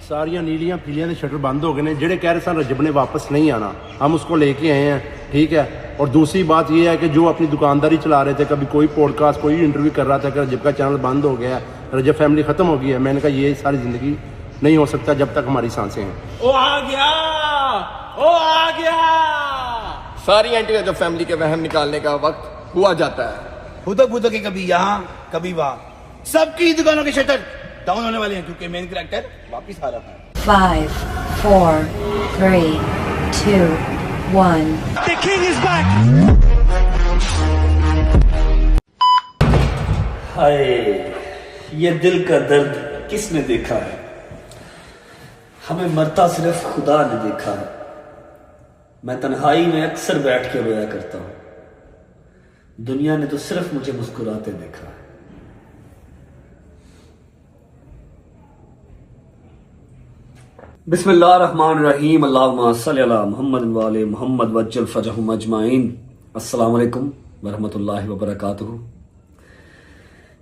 सारिया नीलियां पीलियां के शटर बंद हो गए हैं। जेडे कह रहे सन रजब ने वापस नहीं आना, हम उसको लेके आए हैं, ठीक है। और दूसरी बात यह है कि जो अपनी दुकानदारी चला रहे थे, कभी कोई पॉडकास्ट कोई इंटरव्यू कर रहा था कि रजब का चैनल बंद हो गया है, रजब फैमिली ख़त्म हो गई है। मैंने कहा ये सारी ज़िंदगी नहीं हो सकता जब तक हमारी सांसें हैं। ओ आ गया, ओ आ गया। सारी एंटी रजब फैमिली के वहम निकालने का वक्त हुआ जाता है। फुदक फुदक के कभी यहाँ कभी वहाँ, सबकी दुकानों के शटर डाउन होने वाले हैं क्योंकि मेन कैरेक्टर वापिस आ रहा है। 5, 4, 3, 2, 1. The king is back. हाय, ये दिल का दर्द किसने देखा है? हमें मरता सिर्फ खुदा ने देखा है। मैं तन्हाई में अक्सर बैठ के रोया करता हूं, दुनिया ने तो सिर्फ मुझे मुस्कुराते देखा है। बिस्मिल्लाहिर्रहमानिर्रहीम, अल्लाहुम्मा सल्ली अला मुहम्मद व आले मुहम्मद वज्जल फरजहुम अजमाइन। अस्सलाम वालेकुम वरहमतुल्लाहि वबरकातुहू।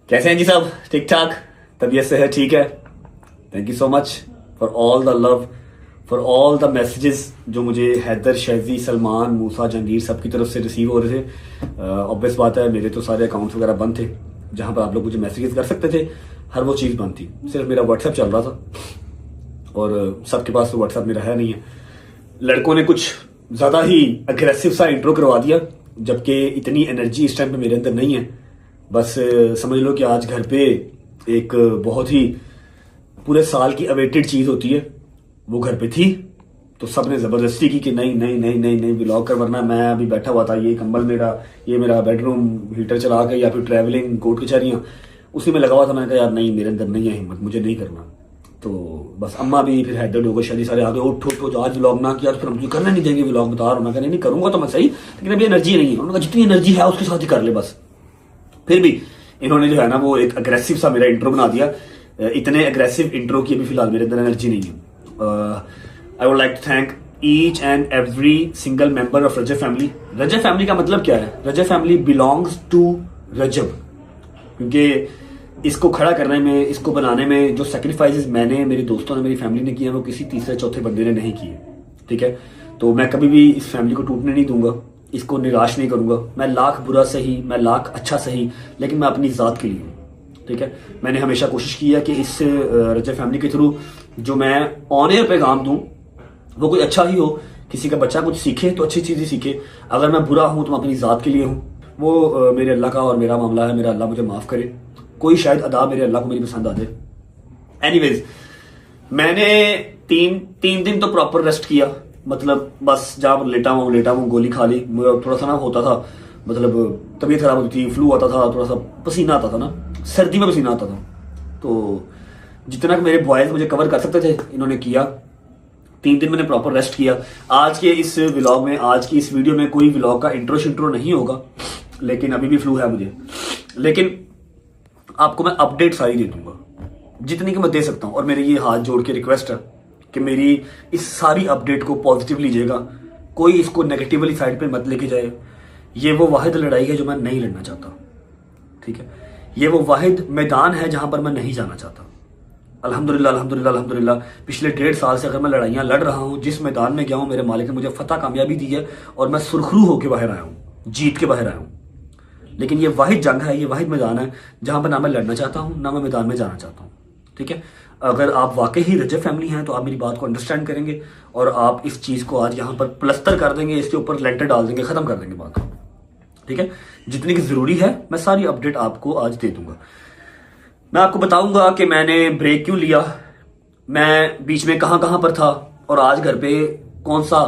कैसे हैं जी सब? ठीक ठाक? तबीयत से है? ठीक है। Thank you so much for all the love, for all the messages जो मुझे हैदर, शैजी, सलमान, मूसा, जहांगीर सब की तरफ से रिसीव हो रहे थे। ऑब्वियस बात है, मेरे तो सारे अकाउंट्स वगैरह बंद थे जहां पर आप लोग मुझे मैसेजेस कर सकते थे, हर वो चीज़ बंद थी। सिर्फ मेरा व्हाट्सएप चल रहा था और सबके पास तो व्हाट्सएप मेरा है नहीं है। लड़कों ने कुछ ज़्यादा ही अग्रेसिव सा इंट्रो करवा दिया, जबकि इतनी एनर्जी इस टाइम पे मेरे अंदर नहीं है। बस समझ लो कि आज घर पे एक बहुत ही पूरे साल की अवेटेड चीज़ होती है, वो घर पे थी, तो सब ने ज़बरदस्ती की कि नहीं नहीं नहीं नहीं नहीं व्लॉग कर, वरना मैं अभी बैठा हुआ था, ये कंबल मेरा, ये मेरा बेडरूम हीटर चला के या फिर ट्रैवलिंग कोर्ट कचहरियाँ उसी में लगा हुआ था। मैंने कहा यार नहीं, मेरे अंदर नहीं है हिम्मत, मुझे नहीं करना। तो बस अम्मा भी, फिर हैदर लोगों शादी सारे आगे, उठ उठ उठ आज व्लॉग ना किया तो फिर हम करने नहीं देंगे व्लॉग, बता रहा हूँ। मैं कहने नहीं करूंगा तो मैं सही, लेकिन अभी एनर्जी नहीं है। उन्होंने कहा जितनी एनर्जी है उसके साथ ही कर ले बस। फिर भी इन्होंने जो है ना वो एक अग्रेसिव सा मेरा इंट्रो बना दिया। इतने अग्रेसिव इंट्रो की अभी फिलहाल मेरे अंदर एनर्जी नहीं है। I would like to thank each and every single member of Rajab family. Rajab family का मतलब क्या है? Rajab family belongs to Rajab, क्योंकि इसको खड़ा करने में, इसको बनाने में जो सेक्रीफाइसेस मैंने, मेरे दोस्तों ने, मेरी फैमिली ने किए, वो किसी तीसरे चौथे बंदे ने नहीं किए। ठीक है, तो मैं कभी भी इस फैमिली को टूटने नहीं दूंगा, इसको निराश नहीं करूंगा। मैं लाख बुरा सही, मैं लाख अच्छा सही, लेकिन मैं अपनी ज़ात के लिए हूँ। ठीक है, मैंने हमेशा कोशिश की है कि इस रजब फैमिली के थ्रू जो मैं ऑन एयर पैगाम दूँ वो कोई अच्छा ही हो, किसी का बच्चा कुछ सीखे तो अच्छी चीज़ ही सीखे। अगर मैं बुरा हूँ तो मैं अपनी ज़ात के लिए हूँ, वो मेरे अल्लाह का और मेरा मामला है। मेरा अल्लाह मुझे माफ़ करे, कोई शायद अदा मेरे अल्लाह को मेरी पसंद आ जाए। एनीवेज, मैंने तीन दिन तो प्रॉपर रेस्ट किया, मतलब बस जहाँ पर लेटा हूँ गोली खा ली। थोड़ा सा ना होता था, मतलब तबीयत खराब होती थी, फ्लू आता था, थोड़ा सा पसीना आता था ना, सर्दी में पसीना आता था। तो जितना मेरे बॉयज मुझे कवर कर सकते थे इन्होंने किया। 3 दिन मैंने प्रॉपर रेस्ट किया। आज के इस व्लॉग में, आज की इस वीडियो में कोई व्लॉग का इंट्रो शिंट्रो नहीं होगा, लेकिन अभी भी फ्लू है मुझे, लेकिन आपको मैं अपडेट सारी दे दूंगा जितनी कि मैं दे सकता हूं। और मेरी ये हाथ जोड़ के रिक्वेस्ट है कि मेरी इस सारी अपडेट को पॉजिटिव लीजिएगा, कोई इसको नेगेटिवली साइड पे मत लेके जाए। ये वो वाहिद लड़ाई है जो मैं नहीं लड़ना चाहता। ठीक है, ये वो वाहिद मैदान है जहां पर मैं नहीं जाना चाहता। अल्हम्दुलिल्लाह अल्हम्दुलिल्लाह अल्हम्दुलिल्लाह, पिछले 1.5 साल से अगर मैं लड़ाइयाँ लड़ रहा हूँ, जिस मैदान में गया हूँ मेरे मालिक ने मुझे फतह कामयाबी दी है और मैं सुरखरू होकर बाहर आया हूँ, जीत के बाहर आया हूँ। लेकिन ये वाहिद जंग है, ये वाहिद मैदान है जहां पर ना मैं लड़ना चाहता हूं, ना मैं मैदान में जाना चाहता हूं। ठीक है, अगर आप वाकई ही रजब फैमिली हैं तो आप मेरी बात को अंडरस्टैंड करेंगे और आप इस चीज को आज यहां पर प्लस्तर कर देंगे, इसके ऊपर लेंटर डाल देंगे, खत्म कर देंगे बात को। ठीक है, जितनी की जरूरी है मैं सारी अपडेट आपको आज दे दूंगा। मैं आपको बताऊंगा कि मैंने ब्रेक क्यों लिया, मैं बीच में कहां पर था, और आज घर पे कौन सा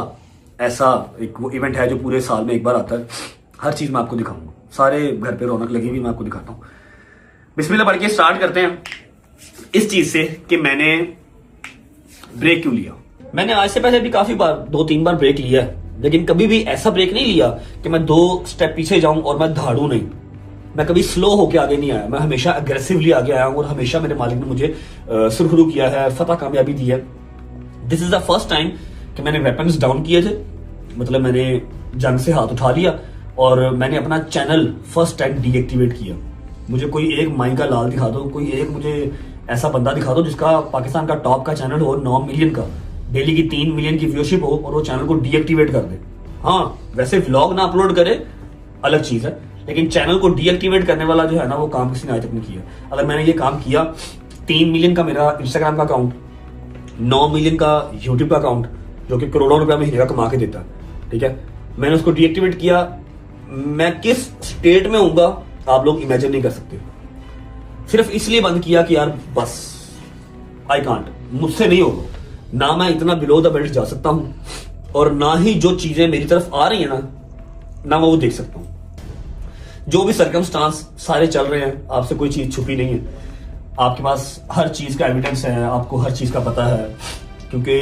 ऐसा एक वो इवेंट है जो पूरे साल में एक बार आता है। हर चीज मैं आपको दिखाऊंगा, सारे घर पे रौनक लगी हुई मैं आपको दिखाता हूँ। बिस्मिल्लाह पढ़ के स्टार्ट करते हैं इस चीज से कि मैंने ब्रेक क्यों लिया। मैंने आज से पहले भी काफी बार 2-3 बार ब्रेक लिया है, लेकिन कभी भी ऐसा ब्रेक नहीं लिया कि मैं 2 स्टेप पीछे जाऊं और मैं धाड़ू नहीं। मैं कभी स्लो होके आगे नहीं आया, मैं हमेशा अग्रेसिवली आगे आया हूं और हमेशा मेरे मालिक ने मुझे सुरखरू किया है, फतह कामयाबी दी है। This is the first time कि मैंने वेपन्स डाउन किए थे, मतलब मैंने जंग से हाथ उठा लिया और मैंने अपना चैनल फर्स्ट टाइम डीएक्टिवेट किया। मुझे कोई एक माई का लाल दिखा दो, कोई एक मुझे ऐसा बंदा दिखा दो जिसका पाकिस्तान का टॉप का चैनल हो, 9 मिलियन का, डेली की 3 मिलियन की व्यूअरशिप हो, और वो चैनल को डीएक्टिवेट कर दे। हाँ, वैसे व्लॉग ना अपलोड करे अलग चीज है, लेकिन चैनल को डीएक्टिवेट करने वाला जो है ना, वो काम किसी ने आज तक नहीं किया। अगर मैंने ये काम किया, 3 मिलियन का मेरा इंस्टाग्राम का अकाउंट, 9 मिलियन का यूट्यूब का अकाउंट, जो कि करोड़ों रुपया महीने का कमा के देता है, ठीक है, मैंने उसको डीएक्टिवेट किया, मैं किस स्टेट में होऊंगा आप लोग इमेजिन नहीं कर सकते। सिर्फ इसलिए बंद किया कि यार बस आई कांट, मुझसे नहीं होगा, ना मैं इतना बिलो द बेल्ट जा सकता हूं, और ना ही जो चीजें मेरी तरफ आ रही है ना मैं वो देख सकता हूं। जो भी सर्कमस्टांस सारे चल रहे हैं, आपसे कोई चीज छुपी नहीं है, आपके पास हर चीज का एविडेंस है, आपको हर चीज का पता है, क्योंकि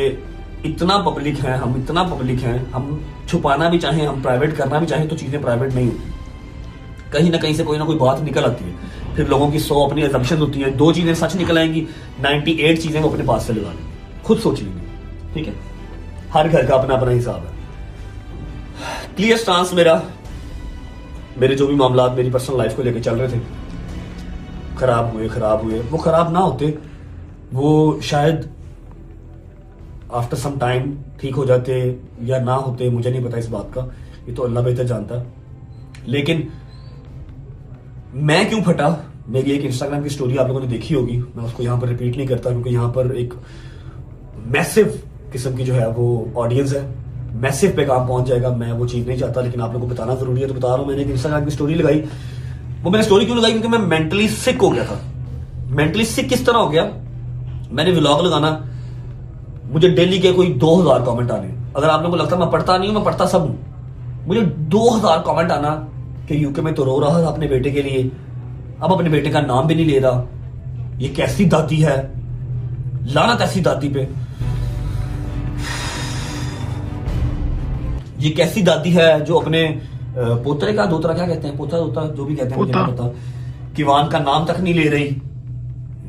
इतना पब्लिक है, हम इतना पब्लिक हैं, हम छुपाना भी चाहें, हम प्राइवेट करना भी चाहें तो चीजें प्राइवेट नहीं होती, कहीं ना कहीं से कोई ना कोई बात निकल आती है, फिर लोगों की 100 अपनी असम्पशन होती है, 2 चीजें सच निकल आएंगी, 98 चीजें वो अपने पास से लगा लेंगे, खुद सोच लेंगे, ठीक है। हर घर का अपना अपना हिसाब है। क्लियर स्टांस मेरे जो भी मामला मेरी पर्सनल लाइफ को लेकर चल रहे थे, खराब हुए, वो खराब ना होते, वो शायद आफ्टर सम टाइम ठीक हो जाते या ना होते, मुझे नहीं पता इस बात का, ये तो अल्लाह बेहतर जानता। लेकिन मैं क्यों फटा, मेरी एक इंस्टाग्राम की स्टोरी आप लोगों ने देखी होगी, मैं उसको यहाँ पर रिपीट नहीं करता, क्योंकि यहाँ पर एक मैसिव किस्म की जो है वो ऑडियंस है, मैसिव पे काम पहुंच जाएगा, मैं वो चीज नहीं चाहता, लेकिन आप लोगों को बताना जरूरी है तो बता रहा हूं। मैंने एक इंस्टाग्राम की स्टोरी लगाई, वो मैंने स्टोरी क्यों लगाई, क्योंकि मैं मेंटली सिक हो गया था। मेंटली सिक किस तरह हो गया, मैंने व्लॉग लगाना, मुझे डेली के कोई 2000 कमेंट आने, अगर आप लोगों को लगता मैं पढ़ता नहीं हूं, मैं पढ़ता सब हूं, मुझे 2000 कमेंट आना कि यूके में तो रो रहा था अपने बेटे के लिए, अब अपने बेटे का नाम भी नहीं ले रहा, ये कैसी दादी है, लानत ऐसी दादी पे, ये कैसी दादी है जो अपने पोतरे का दोतरा, क्या कहते हैं, पोता दोता जो भी कहते हैं मुझे नहीं पता, किवान का नाम तक नहीं ले रही।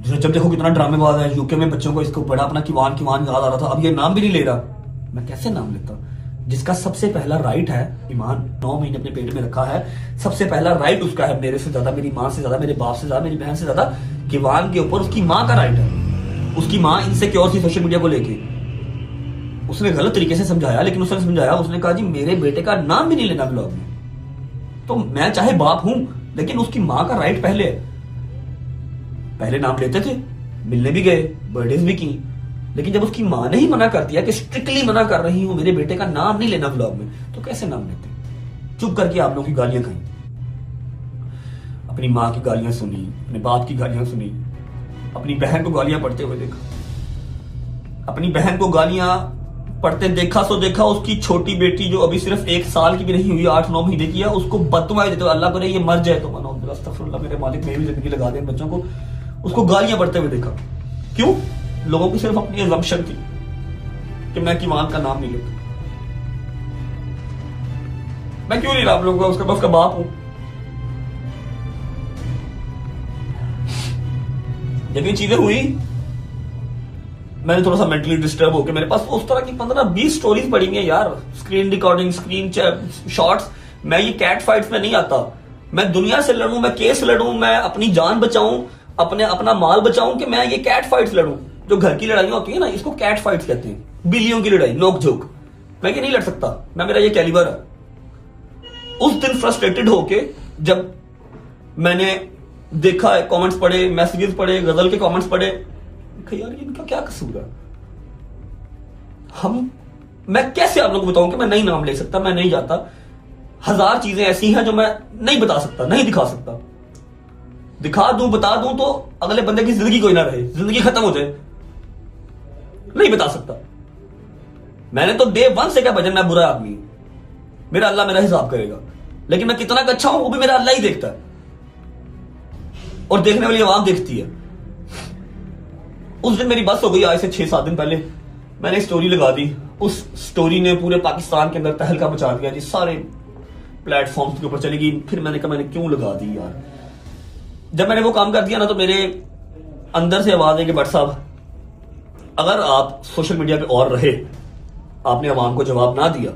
जब देखो कितना ड्रामेबाज है, यूके में बच्चों को इसको बड़ा अपना किवान याद आ रहा था, अब ये नाम भी नहीं ले रहा, मैं कैसे नाम लेता, जिसका सबसे पहला राइट है, ईमान 9 महीने अपने पेट में रखा है, सबसे पहला राइट उसका है, मेरे से ज्यादा, मेरी माँ से ज्यादा, मेरे बाप से ज्यादा, मेरी बहन से ज्यादा, किवान के ऊपर उसकी माँ का राइट है। उसकी माँ इनसिक्योर थी सोशल मीडिया को लेके, उसने गलत तरीके से समझाया, लेकिन उसने समझाया, उसने कहा जी मेरे बेटे का नाम भी नहीं लेना ब्लॉग में, तो मैं चाहे बाप हूं, लेकिन उसकी माँ का राइट पहले नाम लेते थे, मिलने भी गए, बर्थडे भी की, लेकिन जब उसकी माँ ने ही मना कर दिया कि स्ट्रिक्टली मना कर रही हूं, मेरे बेटे का नाम नहीं लेना ब्लॉग में, तो कैसे नाम लेते। चुप करके आप लोगों की गालियां खाई, अपनी माँ की गालियां सुनी, अपने बाप की गालियां सुनी, अपनी बहन को गालियां पढ़ते हुए देखा, अपनी बहन को गालियां पढ़ते देखा, सो देखा उसकी छोटी बेटी जो अभी सिर्फ 1 साल की भी नहीं हुई, 8-9 महीने की है, उसको बददुआएं देते हुए, अल्लाह करे ये मर जाए तो मनो, अस्तगफिरुल्लाह मेरे मालिक, मेरी जिंदगी लगा दे बच्चों को, उसको गालियां पढ़ते हुए देखा। क्यों? लोगों की सिर्फ अपनी असम्पशन थी कि मैं किवान का नाम नहीं लेता। मैं क्यों नहीं रहा आप लोगों का, उसका उसका बाप हूं। जब ये चीजें हुई, मैंने थोड़ा सा मेंटली डिस्टर्ब होकर, मेरे पास उस तरह की 15-20 स्टोरीज पड़ी हुई है यार, स्क्रीन रिकॉर्डिंग, स्क्रीन शॉट्स। मैं ये कैट फाइट्स में नहीं आता, मैं दुनिया से लड़ूं, मैं केस लड़ूं, मैं अपनी जान बचाऊं, अपना माल बचाऊं, कि मैं ये कैट फाइट्स लड़ूं। जो घर की लड़ाइयां होती है ना, इसको कैट फाइट्स कहते हैं, बिल्लियों की लड़ाई, नोक झोंक। मैं ये नहीं लड़ सकता, मेरा ये कैलिबर है। उस दिन फ्रस्ट्रेटेड होके जब मैंने देखा, कमेंट्स पढ़े, मैसेजेस पढ़े, गजल के कमेंट्स पढ़े, यार इनका क्या कसूर है। मैं कैसे आप लोगों को बताऊं कि मैं नहीं नाम ले सकता, मैं नहीं जाता। 1000 चीजें ऐसी हैं जो मैं नहीं बता सकता, नहीं दिखा सकता। दिखा दूं, बता दूं तो अगले बंदे की जिंदगी कोई ना रहे, जिंदगी खत्म हो जाए। नहीं बता सकता। मैंने तो डे 1 से क्या भजन, मैं बुरा आदमी, मेरा अल्लाह मेरा हिसाब करेगा, लेकिन मैं कितना अच्छा हूं वो भी मेरा अल्लाह ही देखता है, और देखने वाली आवाम देखती है। उस दिन मेरी बस हो गई, आज से 6-7 दिन पहले मैंने स्टोरी लगा दी। उस स्टोरी ने पूरे पाकिस्तान के अंदर तहलका मचा दिया जी, सारे प्लेटफॉर्म्स के ऊपर चली गई। फिर मैंने कहा मैंने क्यों लगा दी यार। जब मैंने वो काम कर दिया ना, तो मेरे अंदर से आवाज है कि भट्ट साहब, अगर आप सोशल मीडिया पे और रहे, आपने आवाम को जवाब ना दिया,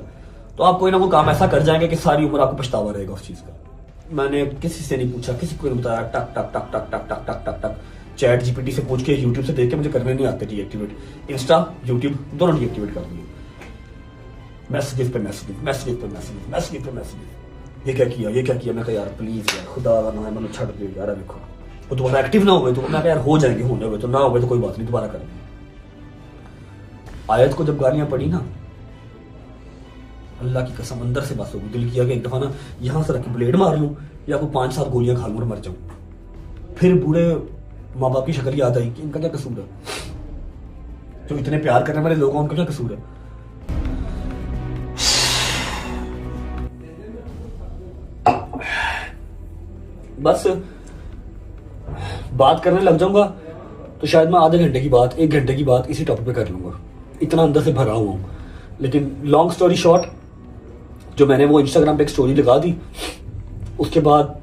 तो आप कोई ना कोई काम ऐसा कर जाएंगे कि सारी उम्र आपको पछतावा रहेगा उस चीज का। मैंने किसी से नहीं पूछा, किसी को नहीं बताया, टक टक टक टक टक टक टक टक टक चैट जीपीटी से पूछ के यूट्यूब से देख के मुझे करने नहीं आते डीएक्टिवेट। इंस्टा यूट्यूब दोनों डीएक्टिवेट कर दिए। मैसेजेस पे मैसेजेस, मैसेजेस पे मैसेजेस, मैसेजेस पे मैसेजेस, ये क्या किया, ये क्या किया। मैं कहा यार प्लीज यार खुदा का नाम है, मैंने छड़ दे यार। देखो वो दोबारा एक्टिव ना हुए तो मैं कहा यार हो जाएंगे, होने हुए तो ना हुए तो कोई बात नहीं, दोबारा करेंगे। आयत को जब गालियां पड़ी ना, अल्लाह की कसम अंदर से बस हो गई। दिल किया कि एक दफा ना यहां से रख के ब्लेड मार लूं या कोई 5-7 गोलियां खा लूं और मर जाऊं। फिर बूढ़े माँ बाप की शक्ल याद आई कि इनका क्या कसूर है, जो इतने प्यार करने वाले लोग हैं उनका क्या कसूर है। बस बात करने लग जाऊंगा तो शायद मैं आधे घंटे की बात, 1 घंटे की बात इसी टॉपिक पे कर लूंगा, इतना अंदर से भरा हुआ हूं। लेकिन लॉन्ग स्टोरी शॉर्ट, जो मैंने वो इंस्टाग्राम पे एक स्टोरी लगा दी, उसके बाद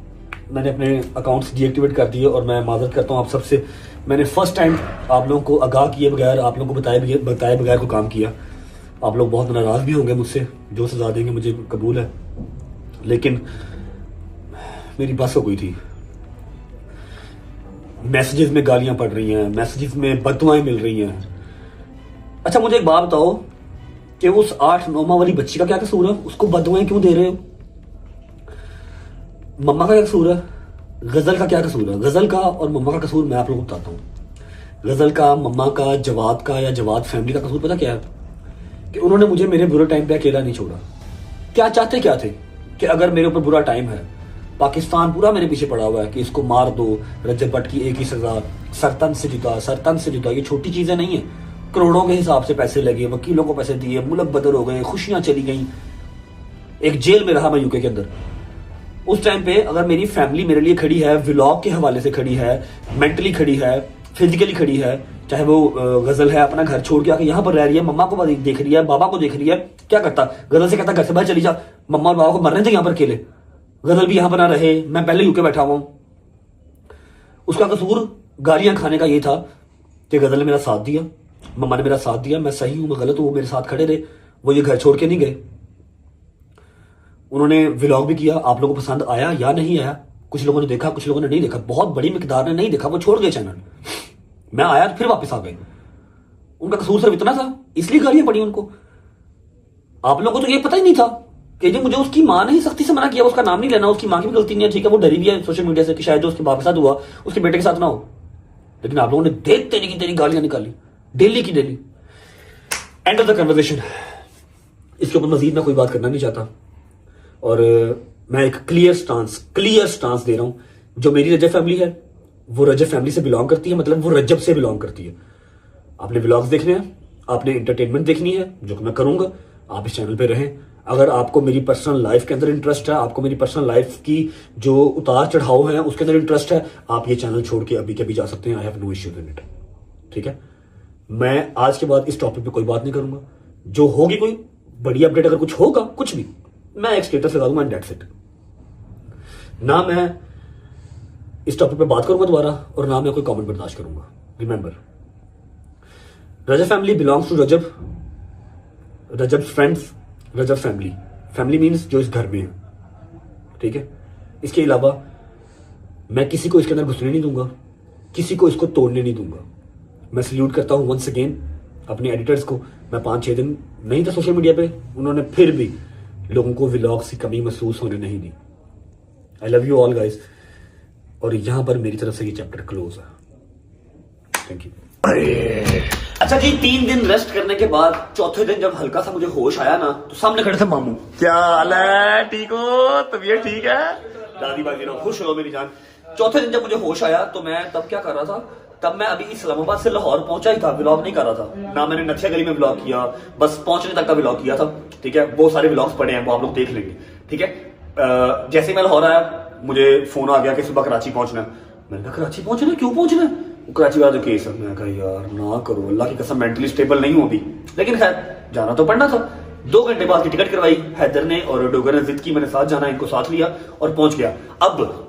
मैंने अपने अकाउंट्स डीएक्टिवेट कर दिए। और मैं माजरत करता हूँ आप सबसे, मैंने फर्स्ट टाइम आप लोगों को आगाह किए बगैर, आप लोगों को बताए बगैर को काम किया। आप लोग बहुत नाराज भी होंगे मुझसे, जो सजा देंगे मुझे कबूल है, लेकिन मेरी बस हो गई थी। मैसेजेस में गालियां पड़ रही हैं, मैसेजेस में बददुआएं मिल रही हैं। अच्छा मुझे एक बात बताओ कि उस 8-9 माह वाली बच्ची का क्या कसूर है, उसको बददुआएं क्यों दे रहे हो? मम्मा का क्या कसूर है? गजल का क्या कसूर है? गजल का और मम्मा का कसूर मैं आप लोगों को बताता हूँ। गजल का, मम्मा का, जवाद का या जवाद फैमिली का कसूर पता क्या है? कि उन्होंने मुझे मेरे बुरे टाइम पे अकेला नहीं छोड़ा। क्या चाहते क्या थे कि अगर मेरे ऊपर बुरा टाइम है, पाकिस्तान पूरा मेरे पीछे पड़ा हुआ है कि इसको मार दो, रजब भट्ट की एक ही सजा, सरतन से जुदा। ये छोटी चीजें नहीं है, करोड़ों के हिसाब से पैसे लगे, वकीलों को पैसे दिए, मुल्क बदल हो गए, खुशियां चली गई, एक जेल में रहा मैं यूके के अंदर। उस टाइम पे अगर मेरी फैमिली मेरे लिए खड़ी है, व्लॉग के हवाले से खड़ी है, मेंटली खड़ी है, फिजिकली खड़ी है, चाहे वो गजल है अपना घर छोड़ के आके यहाँ पर रह रही है, मम्मा को देख रही है, बाबा को देख रही है, क्या करता? गजल से कहता घर से बाहर चली जा, मम्मा और बाबा को मरने थे यहाँ पर अकेले, गजल भी यहाँ पर ना रहे, मैं पहले यूके बैठा हुआ हूं। उसका कसूर गालियां खाने का ये था कि गजल ने मेरा साथ दिया, मम्मा ने मेरा साथ दिया, मैं सही हूं मैं गलत हूं, वो मेरे साथ खड़े रहे, वो ये घर छोड़ के नहीं गए। उन्होंने व्लॉग भी किया, आप लोगों को पसंद आया या नहीं आया, कुछ लोगों ने देखा, कुछ लोगों ने नहीं देखा, बहुत बड़ी मिकदार ने नहीं देखा, वो छोड़ गए चैनल। मैं आया तो फिर वापस आ गए। उनका कसूर सिर्फ इतना था, इसलिए गालियां पड़ी उनको। आप लोगों को तो ये पता ही नहीं था कि जी मुझे उसकी मां ने ही सख्ती से मना किया, उसका नाम नहीं लेना, उसकी मां की भी गलती नहीं है, ठीक है, वो डरी भी है सोशल मीडिया से कि शायद जो उसके बाप के साथ हुआ उसके बेटे के साथ ना हो। लेकिन आप लोगों ने देख तेरी गालियां निकाली, डेली की daily. End of the conversation, इसके ऊपर मजीद मैं कोई बात करना नहीं चाहता। और मैं एक क्लियर स्टांस दे रहा हूं। जो मेरी रजब फैमिली है वो रजब फैमिली से बिलोंग करती है, मतलब वो रजब से बिलोंग करती है। आपने व्लॉग्स देखने हैं, आपने एंटरटेनमेंट देखनी है, जो कि मैं करूंगा, आप इस चैनल पे रहें। अगर आपको मेरी पर्सनल लाइफ के अंदर इंटरेस्ट है, आपको मेरी पर्सनल लाइफ की जो उतार चढ़ाव है उसके अंदर इंटरेस्ट है, आप ये चैनल छोड़ के अभी के अभी जा सकते हैं। I have no issue in it, ठीक है। मैं आज के बाद इस टॉपिक पे कोई बात नहीं करूंगा। जो होगी कोई बड़ी अपडेट, अगर कुछ होगा, कुछ भी, मैं एक स्टेटस लगा दूंगा एंड दैट्स इट। ना मैं इस टॉपिक पे बात करूंगा दोबारा, और ना मैं कोई कमेंट बर्दाश्त करूंगा। Remember, Rajab family belongs to Rajab, Rajab friends, Rajab family. Family means जो इस घर में है, ठीक है। इसके अलावा मैं किसी को इसके अंदर घुसने नहीं दूंगा, किसी को इसको तोड़ने नहीं दूंगा। मैं सल्यूट करता हूं वंस अगेन अपने एडिटर्स को। मैं 5-6 दिन नहीं था सोशल मीडिया पे, उन्होंने फिर भी लोगों को व्लॉग्स की कमी महसूस होने नहीं दी। I love you all guys. और यहां पर मेरी तरफ से ये चैप्टर क्लोज है। Thank you. अच्छा जी, 3 दिन रेस्ट करने के बाद चौथे दिन जब हल्का सा मुझे होश आया ना, तो सामने खड़े थे मामू। क्या हाल है, ठीक हो, तबीयत ठीक है? दादी बाजी रहो, खुश रहो मेरी जान। चौथे दिन जब मुझे होश आया तो मैं तब क्या कर रहा था, तब मैं अभी इस्लामाबाद से लाहौर पहुंचा ही था, व्लॉग नहीं कर रहा था ना। मैंने नथिया गली में व्लॉग किया, बस पहुंचने तक का व्लॉग किया था, ठीक है। बहुत सारे व्लॉग्स पड़े हैं, वो आप लोग देख लेंगे, ठीक है। जैसे मैं लाहौर आया मुझे फोन आ गया कि सुबह कराची पहुंचना है। मैंने कहा कराची पहुंचना, क्यों पहुंचना है? कराची वाला जो केस है, मैं कहा यार ना करो, अल्लाह की कसम मेंटली स्टेबल नहीं होती, लेकिन खैर जाना तो पड़ना था। 2 घंटे बाद की टिकट करवाई, हैदर ने और डोगर ने जिद की, मैंने साथ जाना, इनको साथ लिया और पहुंच गया। अब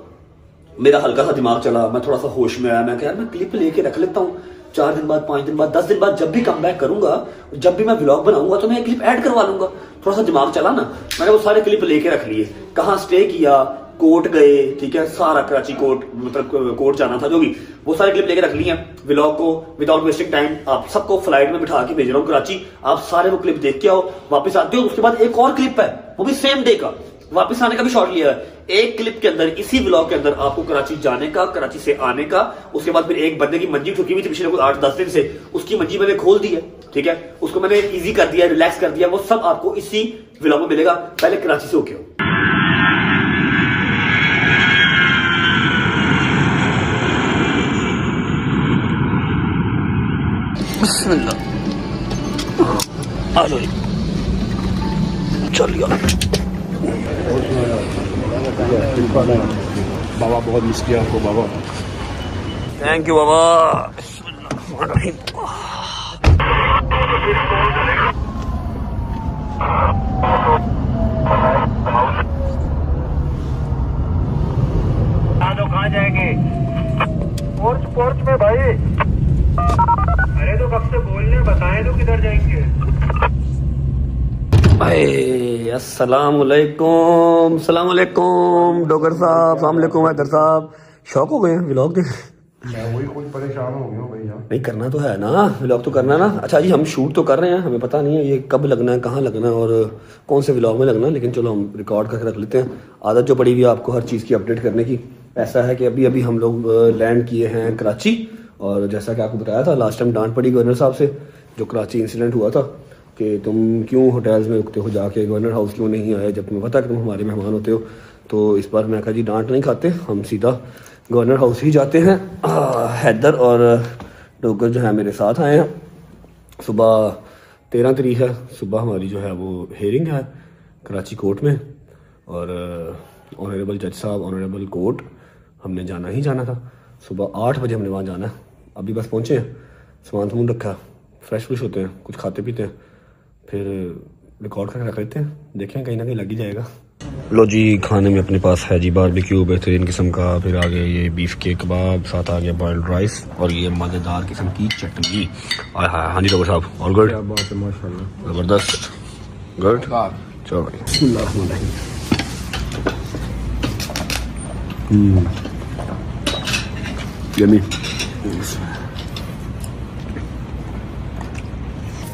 मेरा हल्का सा दिमाग चला, मैं थोड़ा सा होश में आया। मैं कहा यार मैं क्लिप लेके रख लेता हूँ, 4 दिन बाद, 5 दिन बाद, 10 दिन बाद जब भी कम बैक करूंगा, जब भी मैं व्लॉग बनाऊंगा तो मैं क्लिप ऐड करवा लूंगा। थोड़ा सा दिमाग चला ना, मैंने वो सारे क्लिप लेके रख लिए, कहाँ स्टे किया, कोर्ट गए, ठीक है, सारा कराची कोर्ट, मतलब कोर्ट जाना था जो भी, वो सारे क्लिप लेके रख लिए हैं। व्लॉग को विदाउट वेस्टिंग टाइम आप सबको फ्लाइट में बिठा के भेज रहा हूँ कराची। आप सारे वो क्लिप देख के आओ, वापस आते हो। उसके बाद एक और क्लिप है, वो भी सेम डे का, वापस आने का भी शॉट लिया है। एक क्लिप के अंदर, इसी व्लॉग के अंदर आपको कराची जाने का, कराची से आने का, उसके बाद फिर एक बंदे की मंजी ठुकी हुई थी पिछले कुछ 8-10 दिन से, उसकी मंजी मैंने खोल दी है, ठीक है, उसको मैंने इजी कर दिया, रिलैक्स कर दिया। वो सब आपको इसी व्लॉग में मिलेगा। पहले कराची से होके आओ। आ जाओ, चलिए। बाबा बहुत मिस किया आपको बाबा। थैंक यू बाबा। कहाँ जाएंगे? पोर्च में भाई। अरे तो कब से बोलने, बताएं तो किधर जाएंगे? अस्सलाम वालेकुम, सलाम वालेकुम डॉक्टर साहब, सलाम वालेकुम हैदर साहब। शौक हो गए हैं व्लॉग देख? मैं वही खुद परेशान हो गया हूँ भैया। नहीं, करना तो है ना, व्लॉग तो करना ना। अच्छा जी, हम शूट तो कर रहे हैं, हमें पता नहीं है ये कब लगना है, कहाँ लगना है और कौन से व्लॉग में लगना है, लेकिन चलो हम रिकॉर्ड करके रख लेते हैं। आदत जो पड़ी हुई है आपको हर चीज़ की अपडेट करने की। ऐसा है कि अभी अभी हम लोग लैंड किए हैं कराची, और जैसा कि आपको बताया था लास्ट टाइम डांट पड़ी गवर्नर साहब से, जो कराची इंसिडेंट हुआ था कि तुम क्यों होटल्स में रुकते हो, जाके गवर्नर हाउस क्यों नहीं आए जब तुम्हें पता है कि तुम हमारे मेहमान होते हो। तो इस बार मैं कहा जी डांट नहीं खाते, हम सीधा गवर्नर हाउस ही जाते हैं। हैदर और डोगर जो है मेरे साथ आए हैं। सुबह 13 तारीख है, सुबह हमारी जो है वो हेयरिंग है कराची कोर्ट में, और ऑनरेबल जज साहब, ऑनरेबल कोर्ट, हमने जाना ही जाना था। सुबह 8 बजे हमने वहाँ जाना है। अभी बस पहुँचे हैं, सामान सामान रखा, फ्रेश फ्रेश होते हैं, कुछ खाते पीते हैं, फिर रिकॉर्ड करके रख लेते हैं, देखें कहीं ना कहीं लग ही जाएगा। लो जी, खाने में अपने पास है जी बारबेक्यू बेहतरीन किस्म का, फिर आ गया ये बीफ के कबाब, साथ आ गया बॉइल्ड राइस और ये मज़ेदार किस्म की चटनी। हाँ जी डॉक्टर साहब, ऑल गुड? माशाल्लाह, ज़बरदस्त, गुड। चलो भाई, यम्मी।